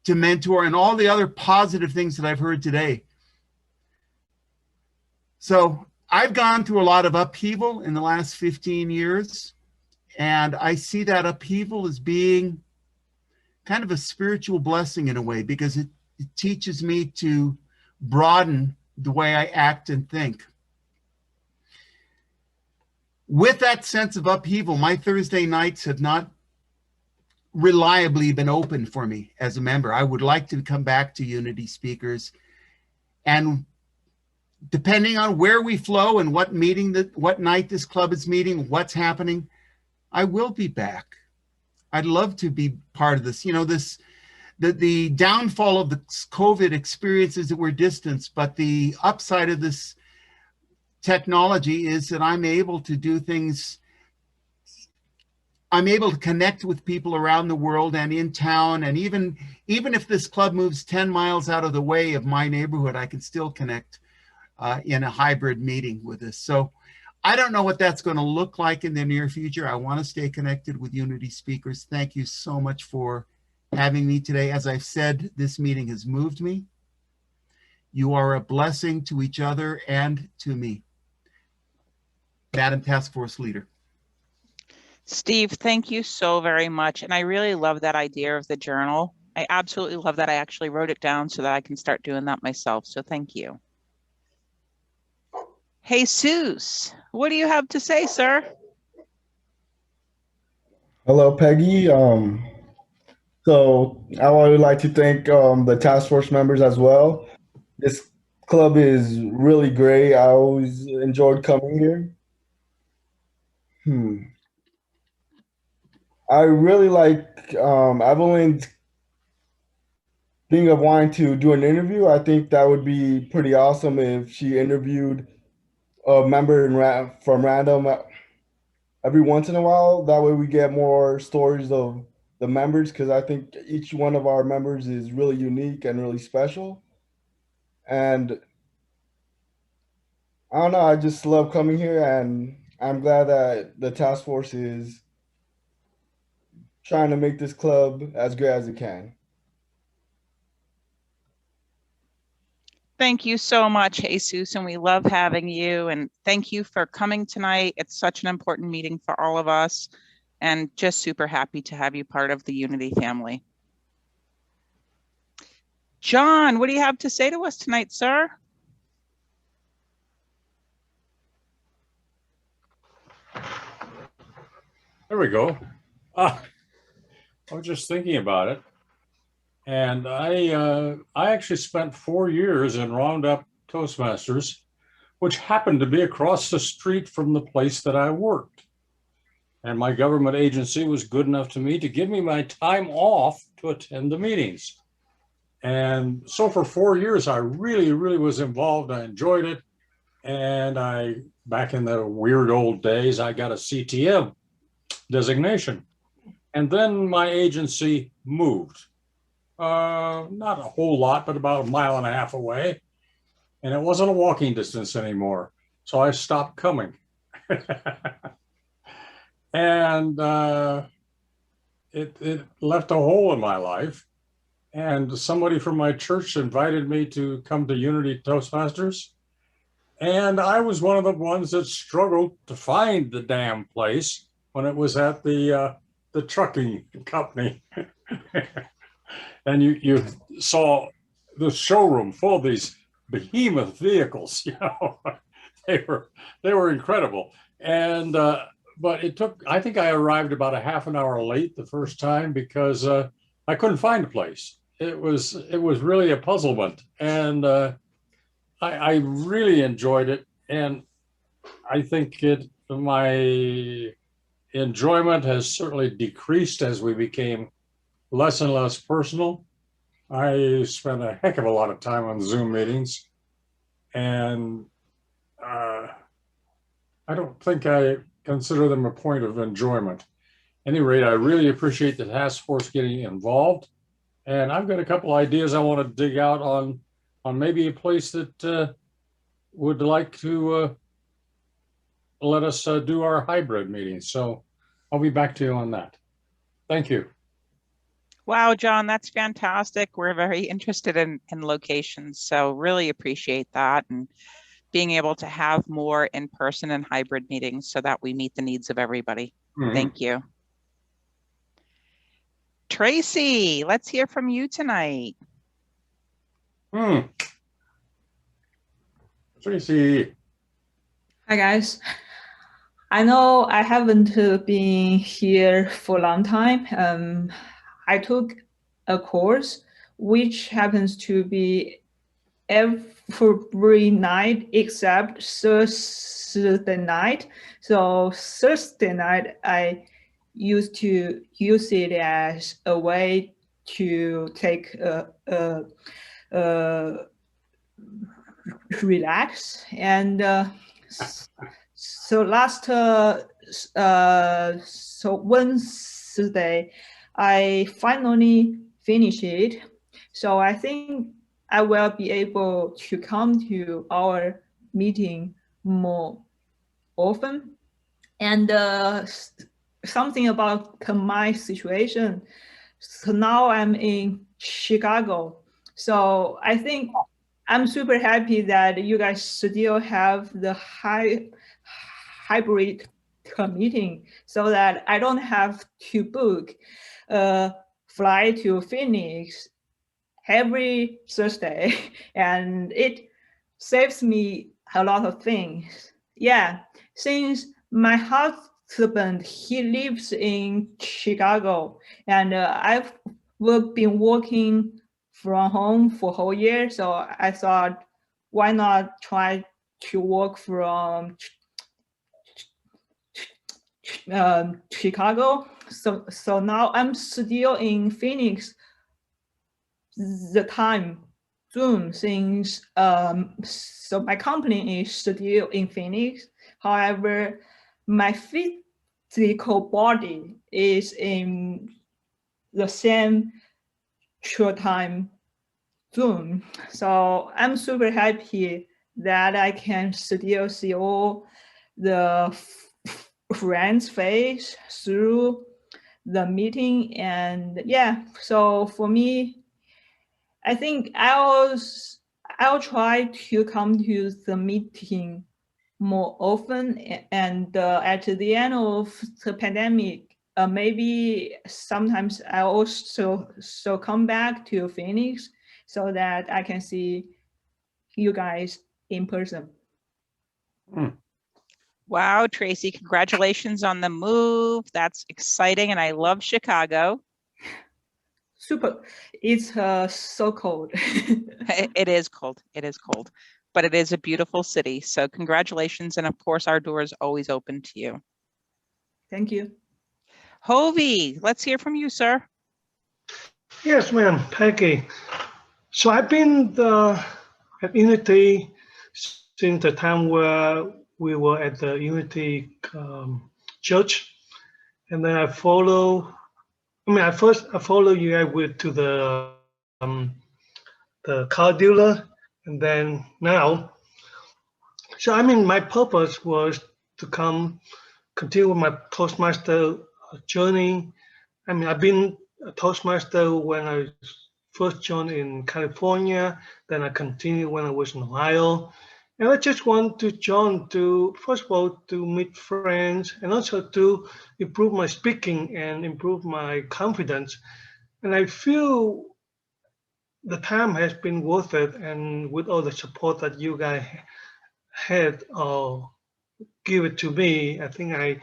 to mentor, and all the other positive things that I've heard today. So I've gone through a lot of upheaval in the last 15 years, and I see that upheaval as being kind of a spiritual blessing in a way, because it teaches me to broaden the way I act and think. With that sense of upheaval, my Thursday nights have not reliably been open for me as a member. I would like to come back to Unity Speakers, and depending on where we flow and what night this club is meeting, what's happening, I will be back. I'd love to be part of this. You know, the downfall of the COVID experience is that we're distanced, but the upside of this technology is that I'm able to do things. I'm able to connect with people around the world and in town. And even if this club moves 10 miles out of the way of my neighborhood, I can still connect in a hybrid meeting with us. So I don't know what that's going to look like in the near future. I want to stay connected with Unity Speakers. Thank you so much for having me today. As I've said, this meeting has moved me. You are a blessing to each other and to me. Madam Task Force Leader. Steve, thank you so very much. And I really love that idea of the journal. I absolutely love that. I actually wrote it down so that I can start doing that myself. So thank you. Jesus, what do you have to say, sir? Hello, Peggy. So I would like to thank the task force members as well. This club is really great. I always enjoyed coming here. I really like Evelyn's thing of wanting to do an interview. I think that would be pretty awesome if she interviewed a member from random every once in a while. That way we get more stories of the members, because I think each one of our members is really unique and really special. And I don't know, I just love coming here, and I'm glad that the task force is trying to make this club as great as it can. Thank you so much, Jesus, and we love having you. And thank you for coming tonight. It's such an important meeting for all of us, and just super happy to have you part of the Unity family. John, what do you have to say to us tonight, sir? There we go. I was just thinking about it. And I actually spent 4 years in Roundup Toastmasters, which happened to be across the street from the place that I worked. And my government agency was good enough to me to give me my time off to attend the meetings. And so for 4 years, I really, really was involved. I enjoyed it. And back in the weird old days, I got a CTM designation. And then my agency moved. Not a whole lot, but about 1.5 miles away. And it wasn't a walking distance anymore. So I stopped coming. And it left a hole in my life. And somebody from my church invited me to come to Unity Toastmasters. And I was one of the ones that struggled to find the damn place when it was at the trucking company. And you saw the showroom full of these behemoth vehicles. You know, they were incredible. And but it took. I think I arrived about a half an hour late the first time because I couldn't find a place. It was really a puzzlement, and I really enjoyed it. And I think my enjoyment has certainly decreased as we became less and less personal. I spent a heck of a lot of time on Zoom meetings, and I don't think I consider them a point of enjoyment. At any rate, I really appreciate the task force getting involved, and I've got a couple ideas I want to dig out on maybe a place that would like to let us do our hybrid meetings. So I'll be back to you on that. Thank you. Wow, John, that's fantastic. We're very interested in locations, so really appreciate that, and being able to have more in-person and hybrid meetings so that we meet the needs of everybody. Mm-hmm. Thank you. Tracy, let's hear from you tonight. Tracy. Hi, guys. I know I haven't been here for a long time. I took a course which happens to be every night except Thursday night. So Thursday night, I used to use it as a way to take relax. And so Wednesday, I finally finished it. So I think I will be able to come to our meeting more often. And something about my situation. So now I'm in Chicago. So I think I'm super happy that you guys still have the hybrid meeting so that I don't have to book a flight to Phoenix every Thursday, and it saves me a lot of things. Yeah, since my husband, he lives in Chicago, and I've been working from home for a whole year, so I thought, why not try to work from Chicago? So now I'm still in Phoenix the time Zoom, since so my company is still in Phoenix. However, my physical body is in the same short time Zoom. So I'm super happy that I can still see all the friends' face through the meeting. And yeah, so for me, I think I'll try to come to the meeting more often. And at the end of the pandemic, maybe sometimes I also come back to Phoenix so that I can see you guys in person. Wow, Tracy, congratulations on the move. That's exciting. And I love Chicago. Super. It's so cold. It is cold. It is cold, but it is a beautiful city. So congratulations. And of course, our door is always open to you. Thank you. Hovey, let's hear from you, sir. Yes, ma'am, Peggy. So I've been at Unity since the time where we were at the Unity Church, and then I follow. I mean, I follow you guys to the car dealer, and then now. So I mean, my purpose was to continue my Toastmaster journey. I mean, I've been a Toastmaster when I first joined in California, then I continued when I was in Ohio. And I just want to join to, first of all, to meet friends and also to improve my speaking and improve my confidence. And I feel the time has been worth it. And with all the support that you guys had or give it to me, I think I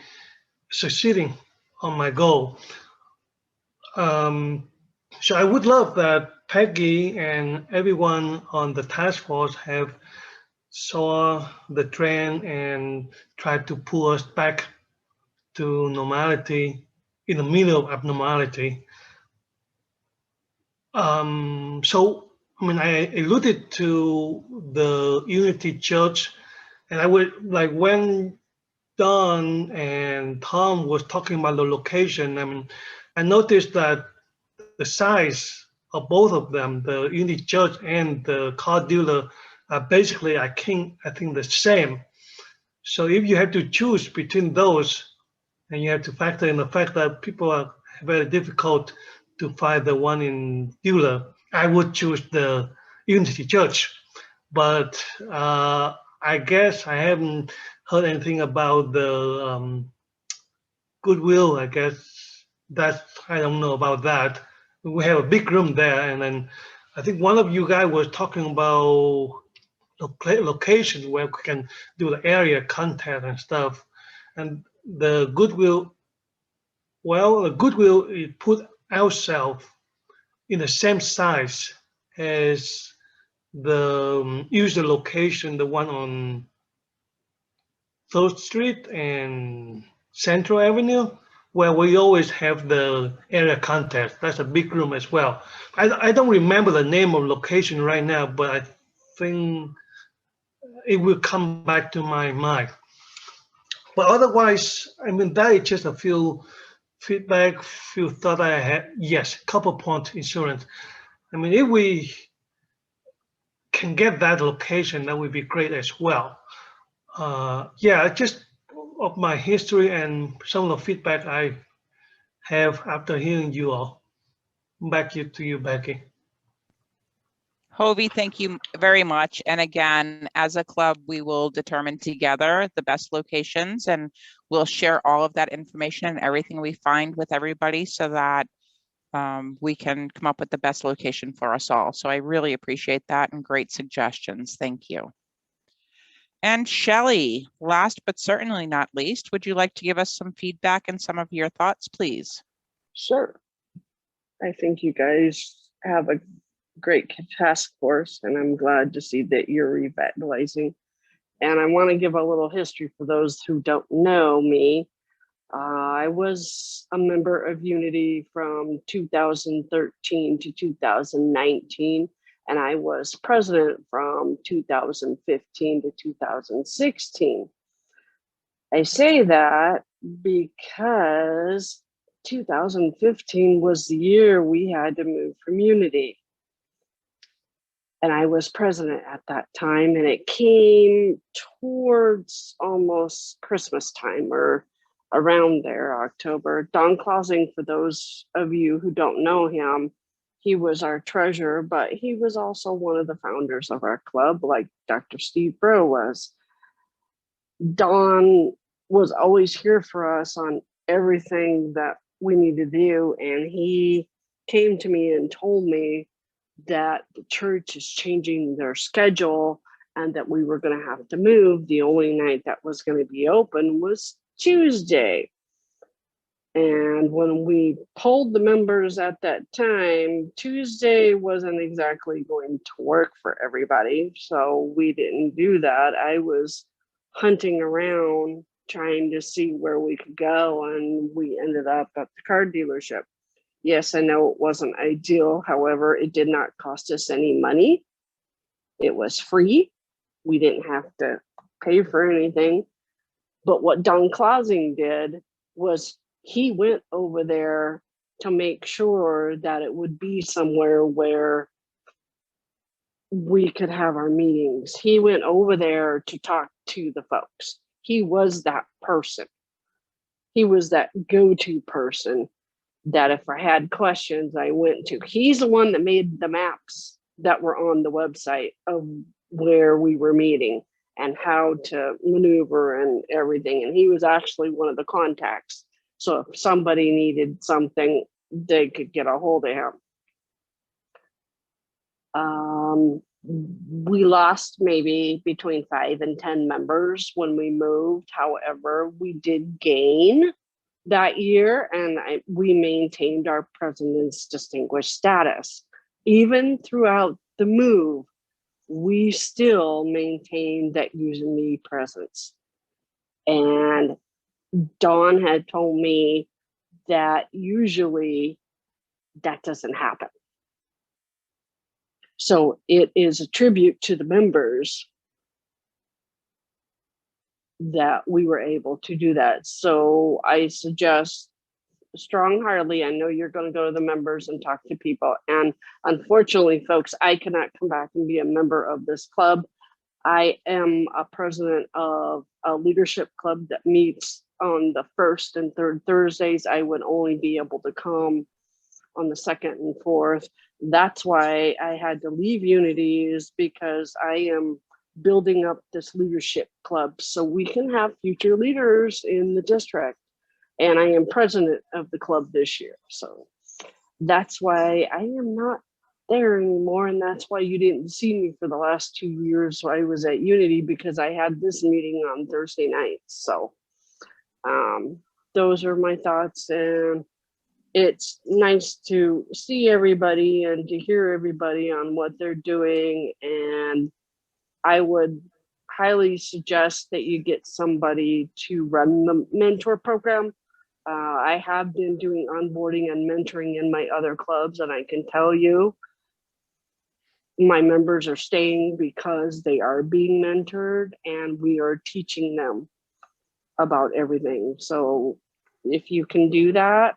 succeeding on my goal. So I would love that Peggy and everyone on the task force have saw the trend and tried to pull us back to normality in the middle of abnormality. So, I mean, I alluded to the Unity Church, and I would like when Don and Tom was talking about the location. I mean, I noticed that the size of both of them, the Unity Church and the car dealer, are basically, I think the same. So if you have to choose between those, and you have to factor in the fact that people are very difficult to find the one in dealer, I would choose the Unity Church. But I guess I haven't heard anything about the Goodwill. I guess I don't know about that. We have a big room there, and then I think one of you guys was talking about location where we can do the area content and stuff. And the Goodwill, well, the Goodwill is put ourselves in the same size as the user location, the one on 3rd Street and Central Avenue, where we always have the area contest. That's a big room as well. I don't remember the name of location right now, but I think it will come back to my mind. But otherwise, I mean, that is just a few feedback, few thought I had. Yes, couple point insurance. I mean, if we can get that location, that would be great as well. Yeah, just of my history and some of the feedback I have after hearing you all. Back to you, Becky. Hovey, thank you very much. And again, as a club, we will determine together the best locations, and we'll share all of that information and everything we find with everybody so that we can come up with the best location for us all. So I really appreciate that and great suggestions. Thank you. And Shelley, last but certainly not least, would you like to give us some feedback and some of your thoughts, please? Sure. I think you guys have a great task force, and I'm glad to see that you're revitalizing. And I want to give a little history for those who don't know me. I was a member of Unity from 2013 to 2019, and I was president from 2015 to 2016. I say that because 2015 was the year we had to move from Unity. And I was president at that time, and it came towards almost Christmas time or around there, October. Don Clausing, for those of you who don't know him, He was our treasurer, but he was also one of the founders of our club, like Dr. Steve Bro was. Don was always here for us on everything that we needed to do. And he came to me and told me that the church is changing their schedule and that we were going to have to move. The only night that was going to be open was Tuesday. And when we polled the members at that time, Tuesday wasn't exactly going to work for everybody. So we didn't do that. I was hunting around trying to see where we could go, and we ended up at the car dealership. Yes, I know it wasn't ideal. However, it did not cost us any money. It was free. We didn't have to pay for anything. But what Don Clausing did was he went over there to make sure that it would be somewhere where we could have our meetings. He went over there to talk to the folks. He was that person. He was that go-to person that if I had questions, I went to. He's the one that made the maps that were on the website of where we were meeting and how to maneuver and everything. And he was actually one of the contacts. So if somebody needed something, they could get a hold of him. We lost maybe between 5 and 10 members when we moved. However, we did gain that year, and we maintained our president's distinguished status. Even throughout the move, we still maintained that unity presence. And Dawn had told me that usually that doesn't happen. So it is a tribute to the members that we were able to do that. So I suggest strong-heartedly, I know you're going to go to the members and talk to people. And unfortunately, folks, I cannot come back and be a member of this club. I am a president of a leadership club that meets on the 1st and 3rd Thursdays. I would only be able to come on the 2nd and 4th. That's why I had to leave Unity, is because I am building up this leadership club so we can have future leaders in the district. And I am president of the club this year. So that's why I am not there anymore. And that's why you didn't see me for the last 2 years. So I was at Unity because I had this meeting on Thursday nights. So those are my thoughts. And it's nice to see everybody and to hear everybody on what they're doing. And I would highly suggest that you get somebody to run the mentor program. I have been doing onboarding and mentoring in my other clubs, and I can tell you my members are staying because they are being mentored and we are teaching them about everything. So if you can do that,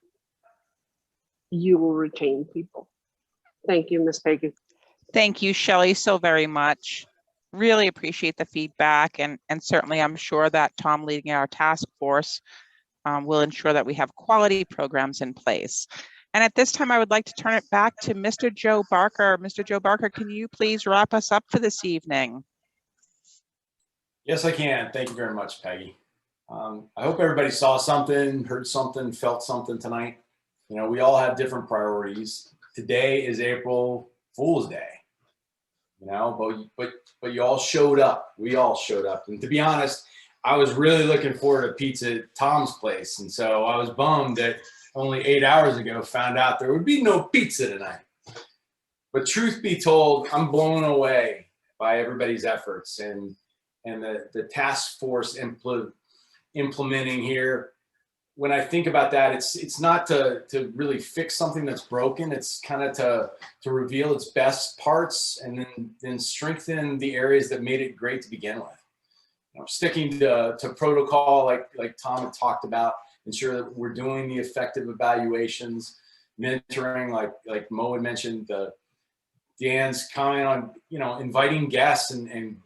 you will retain people. Thank you, Miss Peggy. Thank you, Shelley, so very much. Really appreciate the feedback, and certainly I'm sure that Tom leading our task force will ensure that we have quality programs in place. And at this time, I would like to turn it back to Mr. Joe Barker. Mr. Joe Barker, can you please wrap us up for this evening? Yes, I can. Thank you very much, Peggy. I hope everybody saw something, heard something, felt something tonight. You know, we all have different priorities. Today is April Fool's Day, you know, but you all showed up. We all showed up. And to be honest, I was really looking forward to pizza at Tom's place. And so I was bummed that only 8 hours ago found out there would be no pizza tonight. But truth be told, I'm blown away by everybody's efforts and the task force implementing here. When I think about that, it's not to really fix something that's broken. It's kind of to reveal its best parts and then strengthen the areas that made it great to begin with. You know, sticking to protocol like Tom had talked about, ensure that we're doing the effective evaluations, mentoring like Mo had mentioned, Dan's comment on, you know, inviting guests and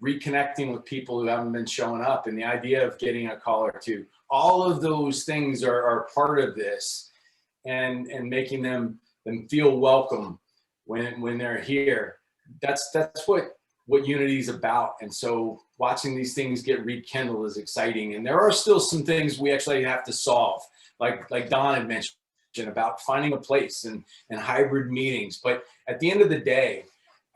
reconnecting with people who haven't been showing up, and the idea of getting a call or two. All of those things are part of this and making them them feel welcome when they're here. That's what unity is about. And so watching these things get rekindled is exciting. And there are still some things we actually have to solve, like Don had mentioned about finding a place and hybrid meetings. But at the end of the day,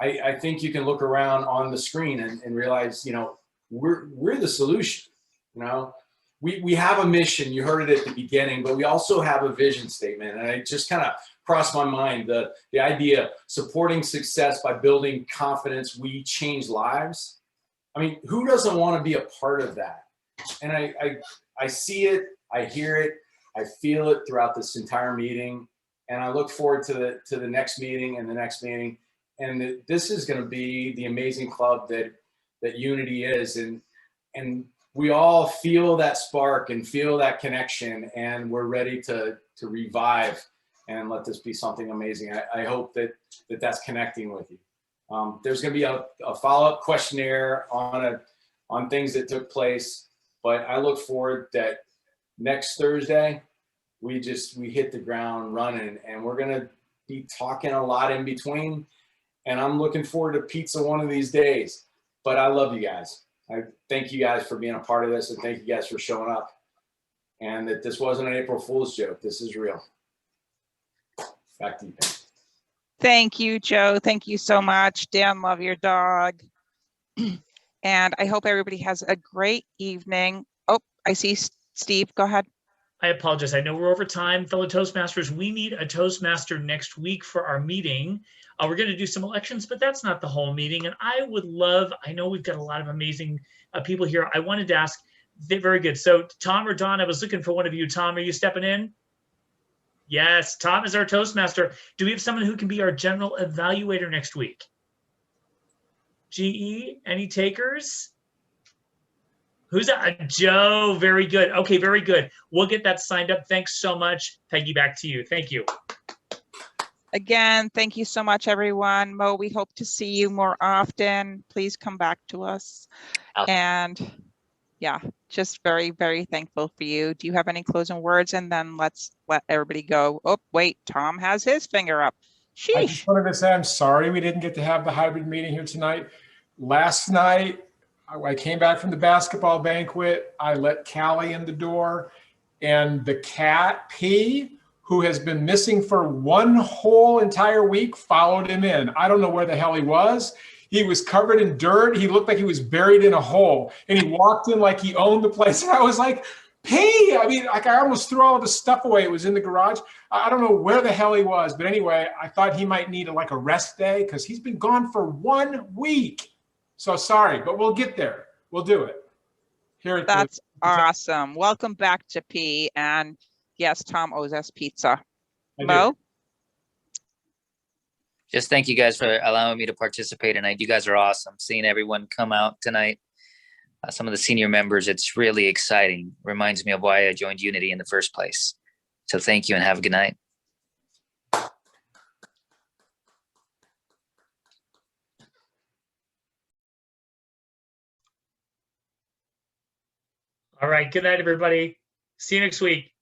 I think you can look around on the screen and realize, you know, we're the solution. You know, we have a mission. You heard it at the beginning, but we also have a vision statement. And I just kind of crossed my mind the idea supporting success by building confidence. We change lives. I mean, who doesn't want to be a part of that? And I see it, I hear it, I feel it throughout this entire meeting, and I look forward to the next meeting and the next meeting. And this is going to be the amazing club that Unity is, and we all feel that spark and feel that connection, and we're ready to revive and let this be something amazing. I hope that's connecting with you. There's going to be a follow-up questionnaire on things that took place, but I look forward that next Thursday we hit the ground running, and we're going to be talking a lot in between. And I'm looking forward to pizza one of these days. But I love you guys. I thank you guys for being a part of this, and thank you guys for showing up. And that this wasn't an April Fool's joke. This is real. Back to you, Pam. Thank you, Joe. Thank you so much. Dan, love your dog. And I hope everybody has a great evening. Oh, I see Steve. Go ahead. I apologize. I know we're over time. Fellow Toastmasters, we need a Toastmaster next week for our meeting. We're going to do some elections, but that's not the whole meeting. And I would love, I know we've got a lot of amazing people here. I wanted to ask, very good. So Tom or Don, I was looking for one of you. Tom, are you stepping in? Yes, Tom is our Toastmaster. Do we have someone who can be our general evaluator next week? GE, any takers? Who's that? Joe, very good. Okay, very good. We'll get that signed up. Thanks so much. Peggy, back to you. Thank you. Again, thank you so much, everyone. Mo, we hope to see you more often. Please come back to us. And yeah, just very, very thankful for you. Do you have any closing words? And then let's let everybody go. Oh, wait, Tom has his finger up. Sheesh. I just wanted to say I'm sorry we didn't get to have the hybrid meeting here tonight. Last night, I came back from the basketball banquet. I let Callie in the door, and the cat, P, who has been missing for one whole entire week, followed him in. I don't know where the hell he was. He was covered in dirt. He looked like he was buried in a hole, and he walked in like he owned the place. And I was like, P! I mean, like I almost threw all of his stuff away. It was in the garage. I don't know where the hell he was, but anyway, I thought he might need like a rest day because he's been gone for 1 week. So sorry, but we'll get there. We'll do it. That's awesome. Welcome back to P. And yes, Tom owes us pizza. Mo? Just thank you guys for allowing me to participate tonight. You guys are awesome. Seeing everyone come out tonight, some of the senior members, it's really exciting. Reminds me of why I joined Unity in the first place. So thank you and have a good night. All right. Good night, everybody. See you next week.